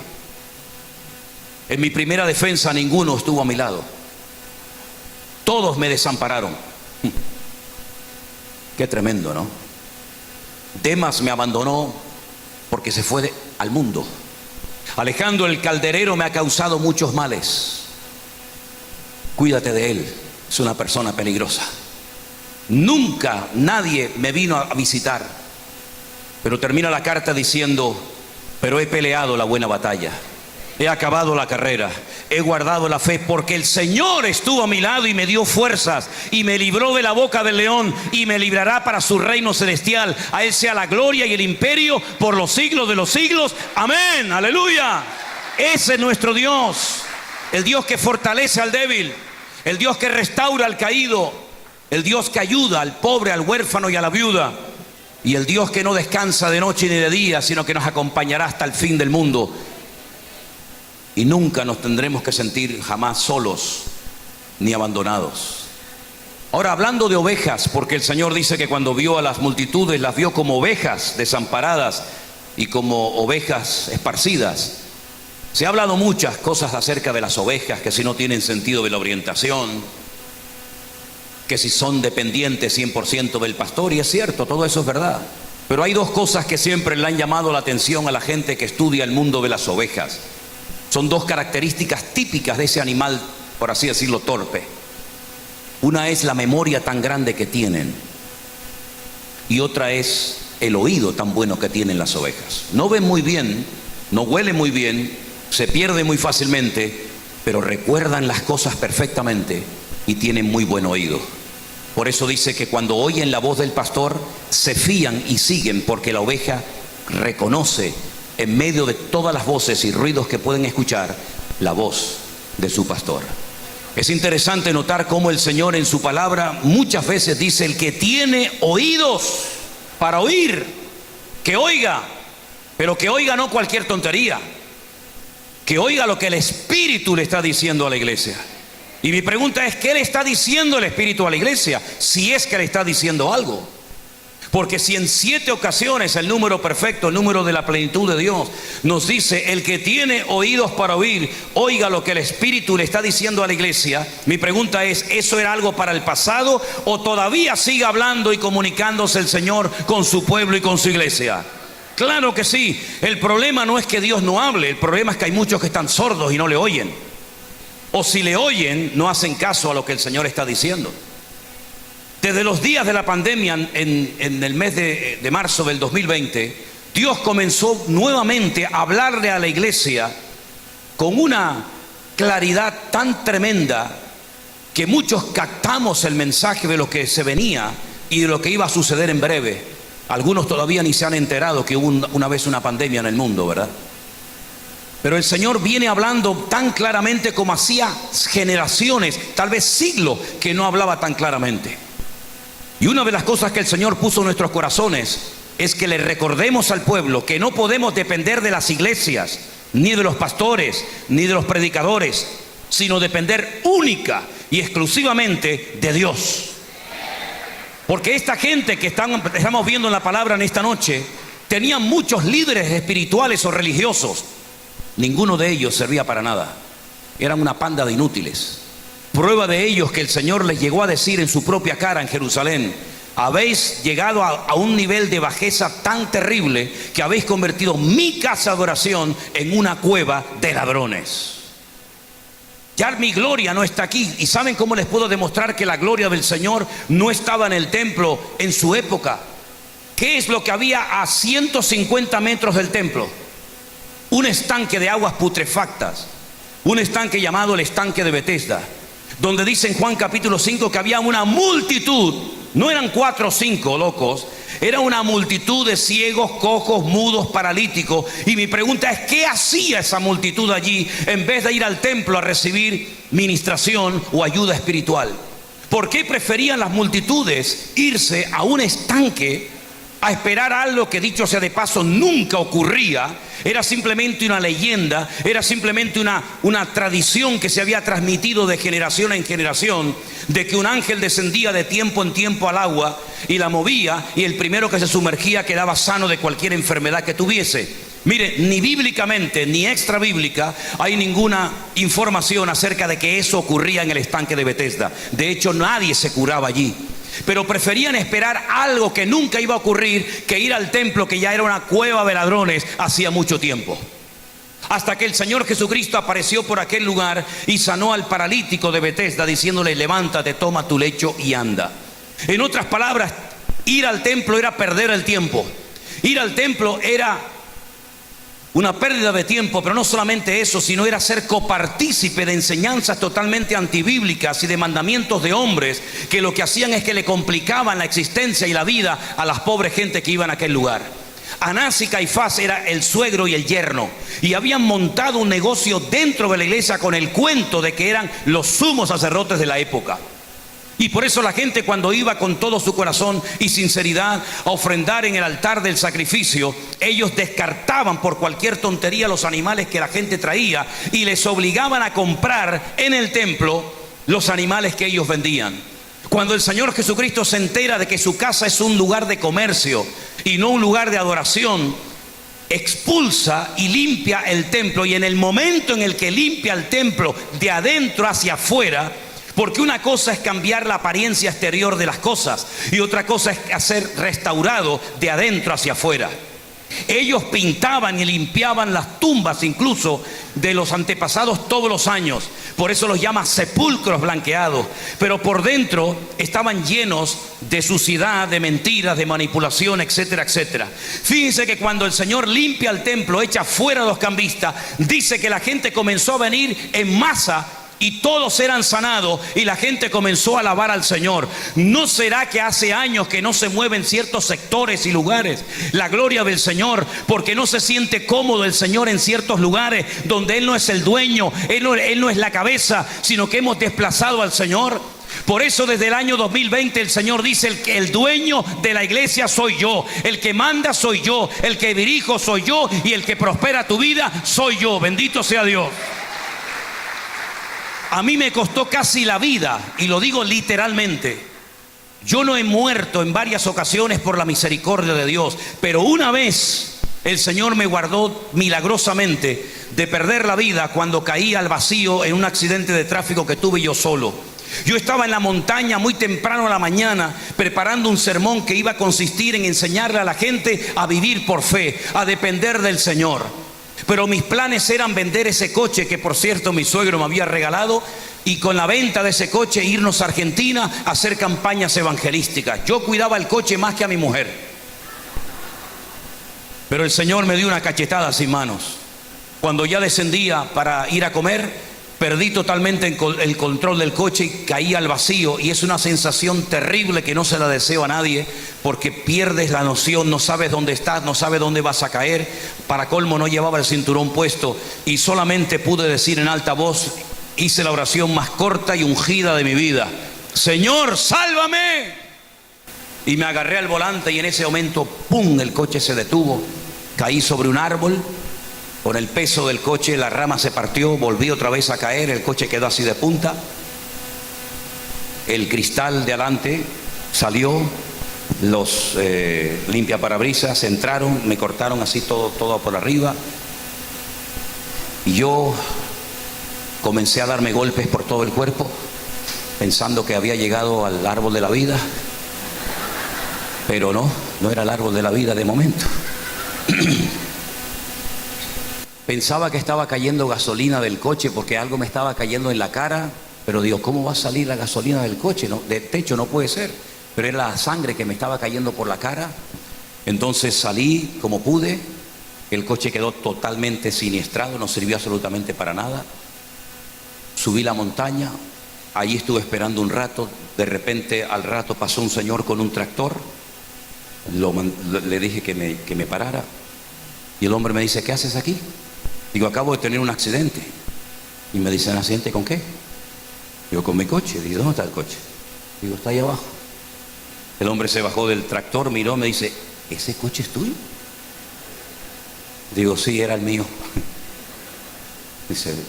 En mi primera defensa ninguno estuvo a mi lado. Todos me desampararon. Qué tremendo, ¿no? Demas me abandonó porque se fue al mundo. Alejandro el calderero me ha causado muchos males. Cuídate de él, es una persona peligrosa. Nunca nadie me vino a visitar. Pero termina la carta diciendo: pero he peleado la buena batalla, he acabado la carrera, he guardado la fe, porque el Señor estuvo a mi lado y me dio fuerzas y me libró de la boca del león y me librará para su reino celestial. A Él sea la gloria y el imperio por los siglos de los siglos. Amén, aleluya. Ese es nuestro Dios, el Dios que fortalece al débil, el Dios que restaura al caído, el Dios que ayuda al pobre, al huérfano y a la viuda, y el Dios que no descansa de noche ni de día, sino que nos acompañará hasta el fin del mundo. Y nunca nos tendremos que sentir jamás solos ni abandonados. Ahora, hablando de ovejas, porque el Señor dice que cuando vio a las multitudes, las vio como ovejas desamparadas y como ovejas esparcidas. Se ha hablado muchas cosas acerca de las ovejas, que si no tienen sentido de la orientación, que si son dependientes 100% del pastor, y es cierto, todo eso es verdad. Pero hay dos cosas que siempre le han llamado la atención a la gente que estudia el mundo de las ovejas. Son dos características típicas de ese animal, por así decirlo, torpe. Una es la memoria tan grande que tienen, y otra es el oído tan bueno que tienen las ovejas. No ven muy bien, no huelen muy bien, se pierden muy fácilmente, pero recuerdan las cosas perfectamente y tienen muy buen oído. Por eso dice que cuando oyen la voz del pastor, se fían y siguen, porque la oveja reconoce en medio de todas las voces y ruidos que pueden escuchar la voz de su pastor. Es interesante notar cómo el Señor en su palabra muchas veces dice: el que tiene oídos para oír, que oiga, pero que oiga no cualquier tontería, que oiga lo que el Espíritu le está diciendo a la iglesia. Y mi pregunta es: ¿qué le está diciendo el Espíritu a la iglesia? Si es que le está diciendo algo. Porque si en 7 ocasiones el número perfecto, el número de la plenitud de Dios, nos dice: el que tiene oídos para oír, oiga lo que el Espíritu le está diciendo a la iglesia. Mi pregunta es: ¿eso era algo para el pasado o todavía sigue hablando y comunicándose el Señor con su pueblo y con su iglesia? Claro que sí. El problema no es que Dios no hable, el problema es que hay muchos que están sordos y no le oyen. O si le oyen, no hacen caso a lo que el Señor está diciendo. Desde los días de la pandemia, en el mes de marzo del 2020, Dios comenzó nuevamente a hablarle a la iglesia con una claridad tan tremenda que muchos captamos el mensaje de lo que se venía y de lo que iba a suceder en breve. Algunos todavía ni se han enterado que hubo una vez una pandemia en el mundo, ¿verdad? Pero el Señor viene hablando tan claramente como hacía generaciones, tal vez siglos, que no hablaba tan claramente. Y una de las cosas que el Señor puso en nuestros corazones es que le recordemos al pueblo que no podemos depender de las iglesias, ni de los pastores, ni de los predicadores, sino depender única y exclusivamente de Dios. Porque esta gente que estamos viendo en la palabra en esta noche, tenían muchos líderes espirituales o religiosos. Ninguno de ellos servía para nada. Eran una panda de inútiles. Prueba de ellos que el Señor les llegó a decir en su propia cara en Jerusalén: habéis llegado a un nivel de bajeza tan terrible que habéis convertido mi casa de oración en una cueva de ladrones. Ya mi gloria no está aquí. ¿Y saben cómo les puedo demostrar que la gloria del Señor no estaba en el templo en su época? ¿Qué es lo que había a 150 metros del templo? Un estanque de aguas putrefactas. Un estanque llamado el estanque de Betesda, donde dice en Juan capítulo 5 que había una multitud, no eran 4 o 5 locos, era una multitud de ciegos, cojos, mudos, paralíticos. Y mi pregunta es, ¿qué hacía esa multitud allí en vez de ir al templo a recibir ministración o ayuda espiritual? ¿Por qué preferían las multitudes irse a un estanque a esperar algo que, dicho sea de paso, nunca ocurría? Era simplemente una leyenda, era simplemente una tradición que se había transmitido de generación en generación, de que un ángel descendía de tiempo en tiempo al agua y la movía, y el primero que se sumergía quedaba sano de cualquier enfermedad que tuviese. Mire, ni bíblicamente ni extra bíblica hay ninguna información acerca de que eso ocurría en el estanque de Betesda. De hecho, nadie se curaba allí. Pero preferían esperar algo que nunca iba a ocurrir que ir al templo, que ya era una cueva de ladrones hacía mucho tiempo. Hasta que el Señor Jesucristo apareció por aquel lugar y sanó al paralítico de Betesda, diciéndole: levántate, toma tu lecho y anda. En otras palabras, ir al templo era perder el tiempo. Ir al templo era una pérdida de tiempo, pero no solamente eso, sino era ser copartícipe de enseñanzas totalmente antibíblicas y de mandamientos de hombres que lo que hacían es que le complicaban la existencia y la vida a las pobres gentes que iban a aquel lugar. Anás y Caifás era el suegro y el yerno, y habían montado un negocio dentro de la iglesia con el cuento de que eran los sumos sacerdotes de la época. Y por eso la gente, cuando iba con todo su corazón y sinceridad a ofrendar en el altar del sacrificio, ellos descartaban por cualquier tontería los animales que la gente traía y les obligaban a comprar en el templo los animales que ellos vendían. Cuando el Señor Jesucristo se entera de que su casa es un lugar de comercio y no un lugar de adoración, expulsa y limpia el templo. Y en el momento en el que limpia el templo de adentro hacia afuera, porque una cosa es cambiar la apariencia exterior de las cosas y otra cosa es ser restaurado de adentro hacia afuera. Ellos pintaban y limpiaban las tumbas incluso de los antepasados todos los años. Por eso los llama sepulcros blanqueados. Pero por dentro estaban llenos de suciedad, de mentiras, de manipulación, etcétera, etcétera. Fíjense que cuando el Señor limpia el templo, echa fuera a los cambistas, dice que la gente comenzó a venir en masa y todos eran sanados y la gente comenzó a alabar al Señor. ¿No será que hace años que no se mueven ciertos sectores y lugares la gloria del Señor porque no se siente cómodo el Señor en ciertos lugares donde Él no es el dueño, Él no es la cabeza, sino que hemos desplazado al Señor? Por eso desde el año 2020 el Señor dice: el dueño de la iglesia soy yo, el que manda soy yo, el que dirijo soy yo y el que prospera tu vida soy yo. Bendito sea Dios. A mí me costó casi la vida, y lo digo literalmente. Yo no he muerto en varias ocasiones por la misericordia de Dios, pero una vez el Señor me guardó milagrosamente de perder la vida cuando caí al vacío en un accidente de tráfico que tuve yo solo. Yo estaba en la montaña muy temprano a la mañana preparando un sermón que iba a consistir en enseñarle a la gente a vivir por fe, a depender del Señor. Pero mis planes eran vender ese coche que, por cierto, mi suegro me había regalado, y con la venta de ese coche irnos a Argentina a hacer campañas evangelísticas. Yo cuidaba el coche más que a mi mujer. Pero el Señor me dio una cachetada sin manos. Cuando ya descendía para ir a comer, perdí totalmente el control del coche y caí al vacío, y es una sensación terrible que no se la deseo a nadie, porque pierdes la noción, no sabes dónde estás, no sabes dónde vas a caer. Para colmo, no llevaba el cinturón puesto y solamente pude decir en alta voz, hice la oración más corta y ungida de mi vida: Señor, sálvame. Y me agarré al volante y en ese momento, ¡pum!, el coche se detuvo. Caí sobre un árbol. Con el peso del coche la rama se partió, volví otra vez a caer, el coche quedó así de punta. El cristal de adelante salió, los limpiaparabrisas entraron, me cortaron así todo por arriba. Y yo comencé a darme golpes por todo el cuerpo, pensando que había llegado al árbol de la vida. Pero no era el árbol de la vida de momento. Pensaba que estaba cayendo gasolina del coche porque algo me estaba cayendo en la cara, pero digo, ¿cómo va a salir la gasolina del coche? No, del techo no puede ser, pero era la sangre que me estaba cayendo por la cara. Entonces salí como pude, el coche quedó totalmente siniestrado, no sirvió absolutamente para nada. subí la montaña, allí estuve esperando un rato, de repente al rato pasó un señor con un tractor, le dije que me parara, y el hombre me dice, ¿qué haces aquí? Digo, acabo de tener un accidente. Y me dice, ¿un accidente con qué? Digo, con mi coche. Digo, ¿dónde está el coche? Digo, está ahí abajo. El hombre se bajó del tractor, miró, me dice, ¿ese coche es tuyo? Digo, sí, era el mío.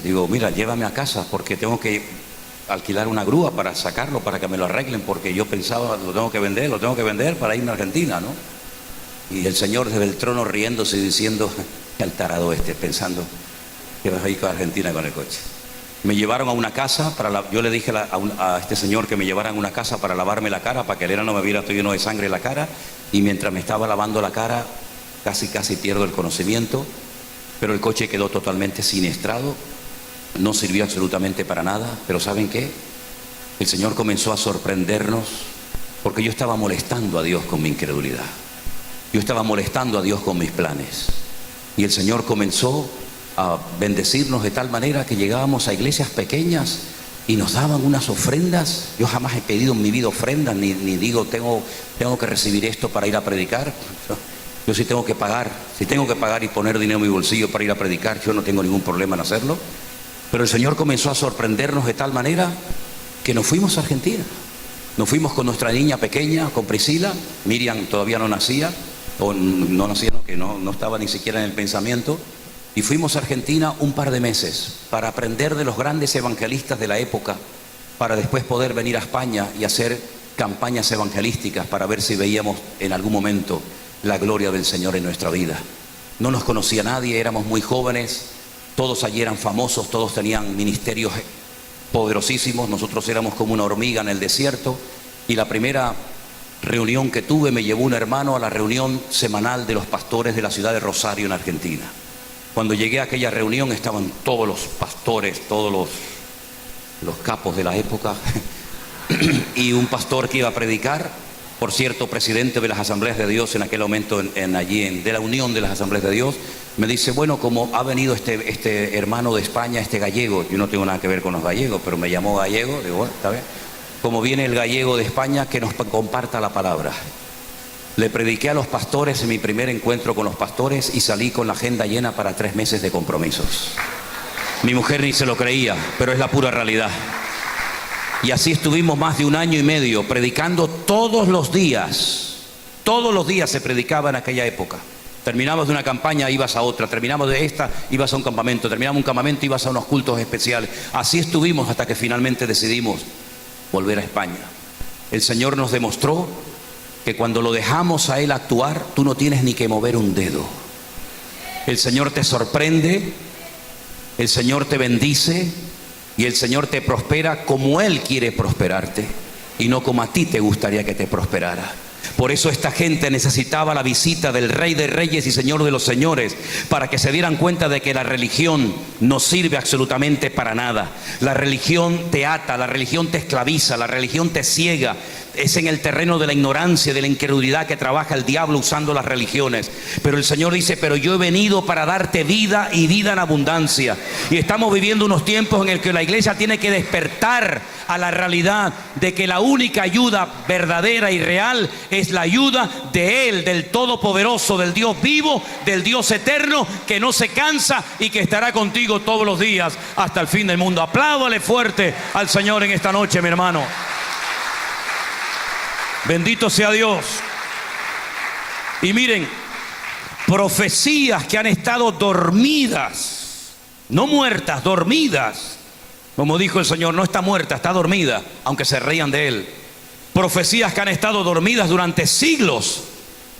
Digo, mira, llévame a casa porque tengo que alquilar una grúa para sacarlo, para que me lo arreglen, porque yo pensaba, lo tengo que vender para irme a Argentina, ¿no? Y el señor desde el trono riéndose y diciendo, qué tarado pensando que vas a ir a Argentina con el coche. Me llevaron a una casa, yo le dije a este señor que me llevaran a una casa para lavarme la cara, para que él no me viera todo lleno de sangre en la cara, y mientras me estaba lavando la cara, casi pierdo el conocimiento, pero el coche quedó totalmente siniestrado, no sirvió absolutamente para nada, pero ¿saben qué? El Señor comenzó a sorprendernos, porque yo estaba molestando a Dios con mi incredulidad, yo estaba molestando a Dios con mis planes, y el Señor comenzó a bendecirnos de tal manera que llegábamos a iglesias pequeñas y nos daban unas ofrendas. Yo jamás he pedido en mi vida ofrendas, ni digo tengo que recibir esto para ir a predicar. Yo sí tengo que pagar, si tengo que pagar y poner dinero en mi bolsillo para ir a predicar, yo no tengo ningún problema en hacerlo. Pero el Señor comenzó a sorprendernos de tal manera que nos fuimos a Argentina. Nos fuimos con nuestra niña pequeña, con Priscila. Miriam todavía no nacía, que no estaba ni siquiera en el pensamiento. Y fuimos a Argentina un par de meses para aprender de los grandes evangelistas de la época, para después poder venir a España y hacer campañas evangelísticas para ver si veíamos en algún momento la gloria del Señor en nuestra vida. No nos conocía nadie, éramos muy jóvenes, todos allí eran famosos, todos tenían ministerios poderosísimos, nosotros éramos como una hormiga en el desierto, y la primera reunión que tuve me llevó un hermano a la reunión semanal de los pastores de la ciudad de Rosario en Argentina. Cuando llegué a aquella reunión estaban todos los pastores, todos los capos de la época y un pastor que iba a predicar, por cierto, presidente de las Asambleas de Dios en aquel momento de la Unión de las Asambleas de Dios, me dice, bueno, como ha venido este hermano de España, este gallego, yo no tengo nada que ver con los gallegos, pero me llamó gallego, digo, bueno, está bien, como viene el gallego de España, que nos comparta la palabra. Le prediqué a los pastores en mi primer encuentro con los pastores y salí con la agenda llena para 3 meses de compromisos. Mi mujer ni se lo creía, pero es la pura realidad. Y así estuvimos más de 1 año y medio predicando todos los días. Todos los días se predicaba en aquella época. Terminabas de una campaña, ibas a otra. Terminamos de esta, ibas a un campamento. Terminamos un campamento, ibas a unos cultos especiales. Así estuvimos hasta que finalmente decidimos volver a España. El Señor nos demostró que cuando lo dejamos a Él actuar, tú no tienes ni que mover un dedo. El Señor te sorprende, el Señor te bendice y el Señor te prospera como Él quiere prosperarte y no como a ti te gustaría que te prosperara. Por eso esta gente necesitaba la visita del Rey de Reyes y Señor de los Señores, para que se dieran cuenta de que la religión no sirve absolutamente para nada. La religión te ata, la religión te esclaviza, la religión te ciega. Es en el terreno de la ignorancia, de la incredulidad que trabaja el diablo usando las religiones. Pero el Señor dice, pero yo he venido para darte vida y vida en abundancia. Y estamos viviendo unos tiempos en el que la iglesia tiene que despertar a la realidad de que la única ayuda verdadera y real es la ayuda de Él, del Todopoderoso, del Dios vivo, del Dios eterno, que no se cansa y que estará contigo todos los días hasta el fin del mundo. Apláudale fuerte al Señor en esta noche, mi hermano. Bendito sea Dios. Y miren, profecías que han estado dormidas, no muertas, dormidas. Como dijo el Señor, no está muerta, está dormida, aunque se reían de Él. Profecías que han estado dormidas durante siglos,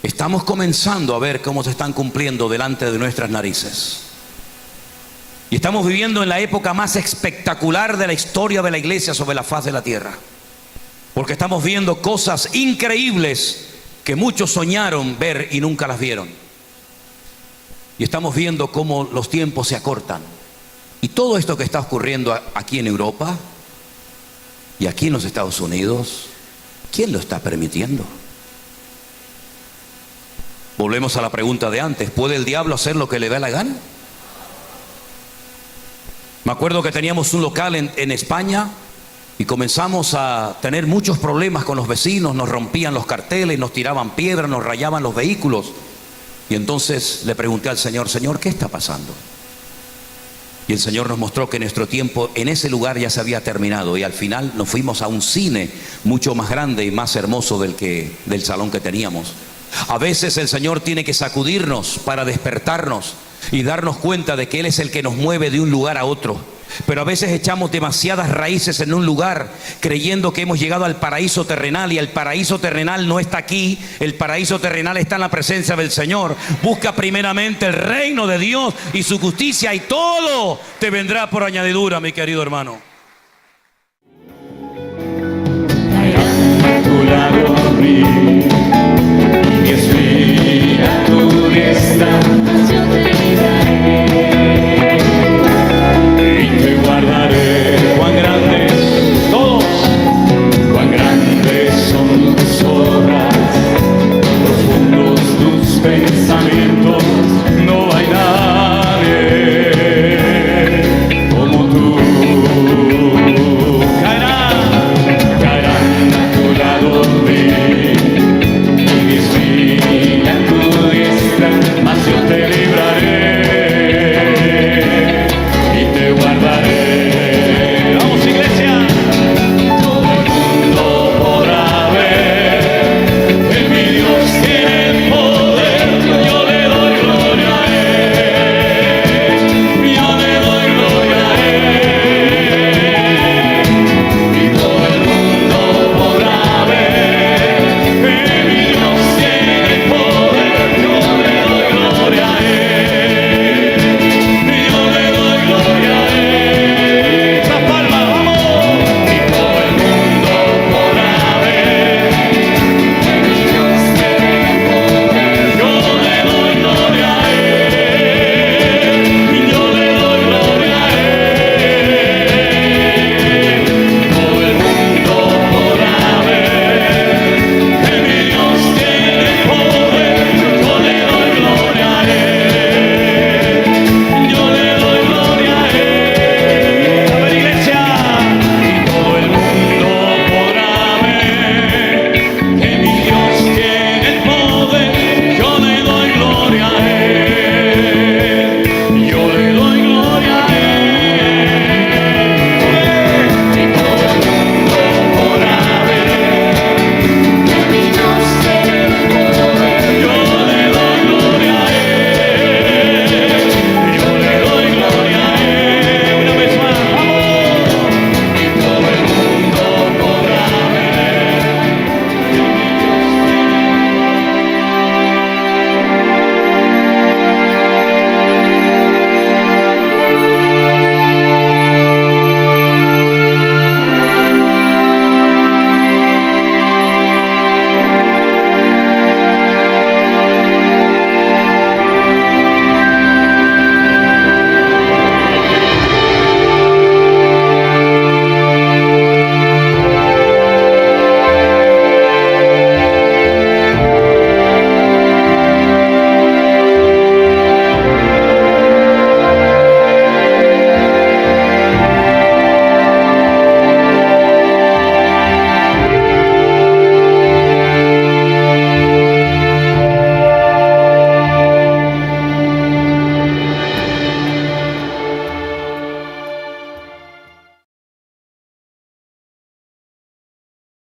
estamos comenzando a ver cómo se están cumpliendo delante de nuestras narices. Y estamos viviendo en la época más espectacular de la historia de la iglesia sobre la faz de la tierra. Porque estamos viendo cosas increíbles que muchos soñaron ver y nunca las vieron. Y estamos viendo cómo los tiempos se acortan. Y todo esto que está ocurriendo aquí en Europa y aquí en los Estados Unidos, ¿quién lo está permitiendo? Volvemos a la pregunta de antes, ¿puede el diablo hacer lo que le da la gana? Me acuerdo que teníamos un local en España y comenzamos a tener muchos problemas con los vecinos. Nos rompían los carteles, nos tiraban piedras, nos rayaban los vehículos. Y entonces le pregunté al Señor: Señor, ¿qué está pasando? Y el Señor nos mostró que nuestro tiempo en ese lugar ya se había terminado, y al final nos fuimos a un cine mucho más grande y más hermoso del salón que teníamos. A veces el Señor tiene que sacudirnos para despertarnos y darnos cuenta de que Él es el que nos mueve de un lugar a otro. Pero a veces echamos demasiadas raíces en un lugar creyendo que hemos llegado al paraíso terrenal, y el paraíso terrenal no está aquí. El paraíso terrenal está en la presencia del Señor. Busca primeramente el reino de Dios y su justicia, y todo te vendrá por añadidura, mi querido hermano. A tu lado a mí, mi espíritu a tu diestra, yo te miraré y te guardaré. Cuán grandes todos, cuán grandes son tus obras, profundos tus pensamientos.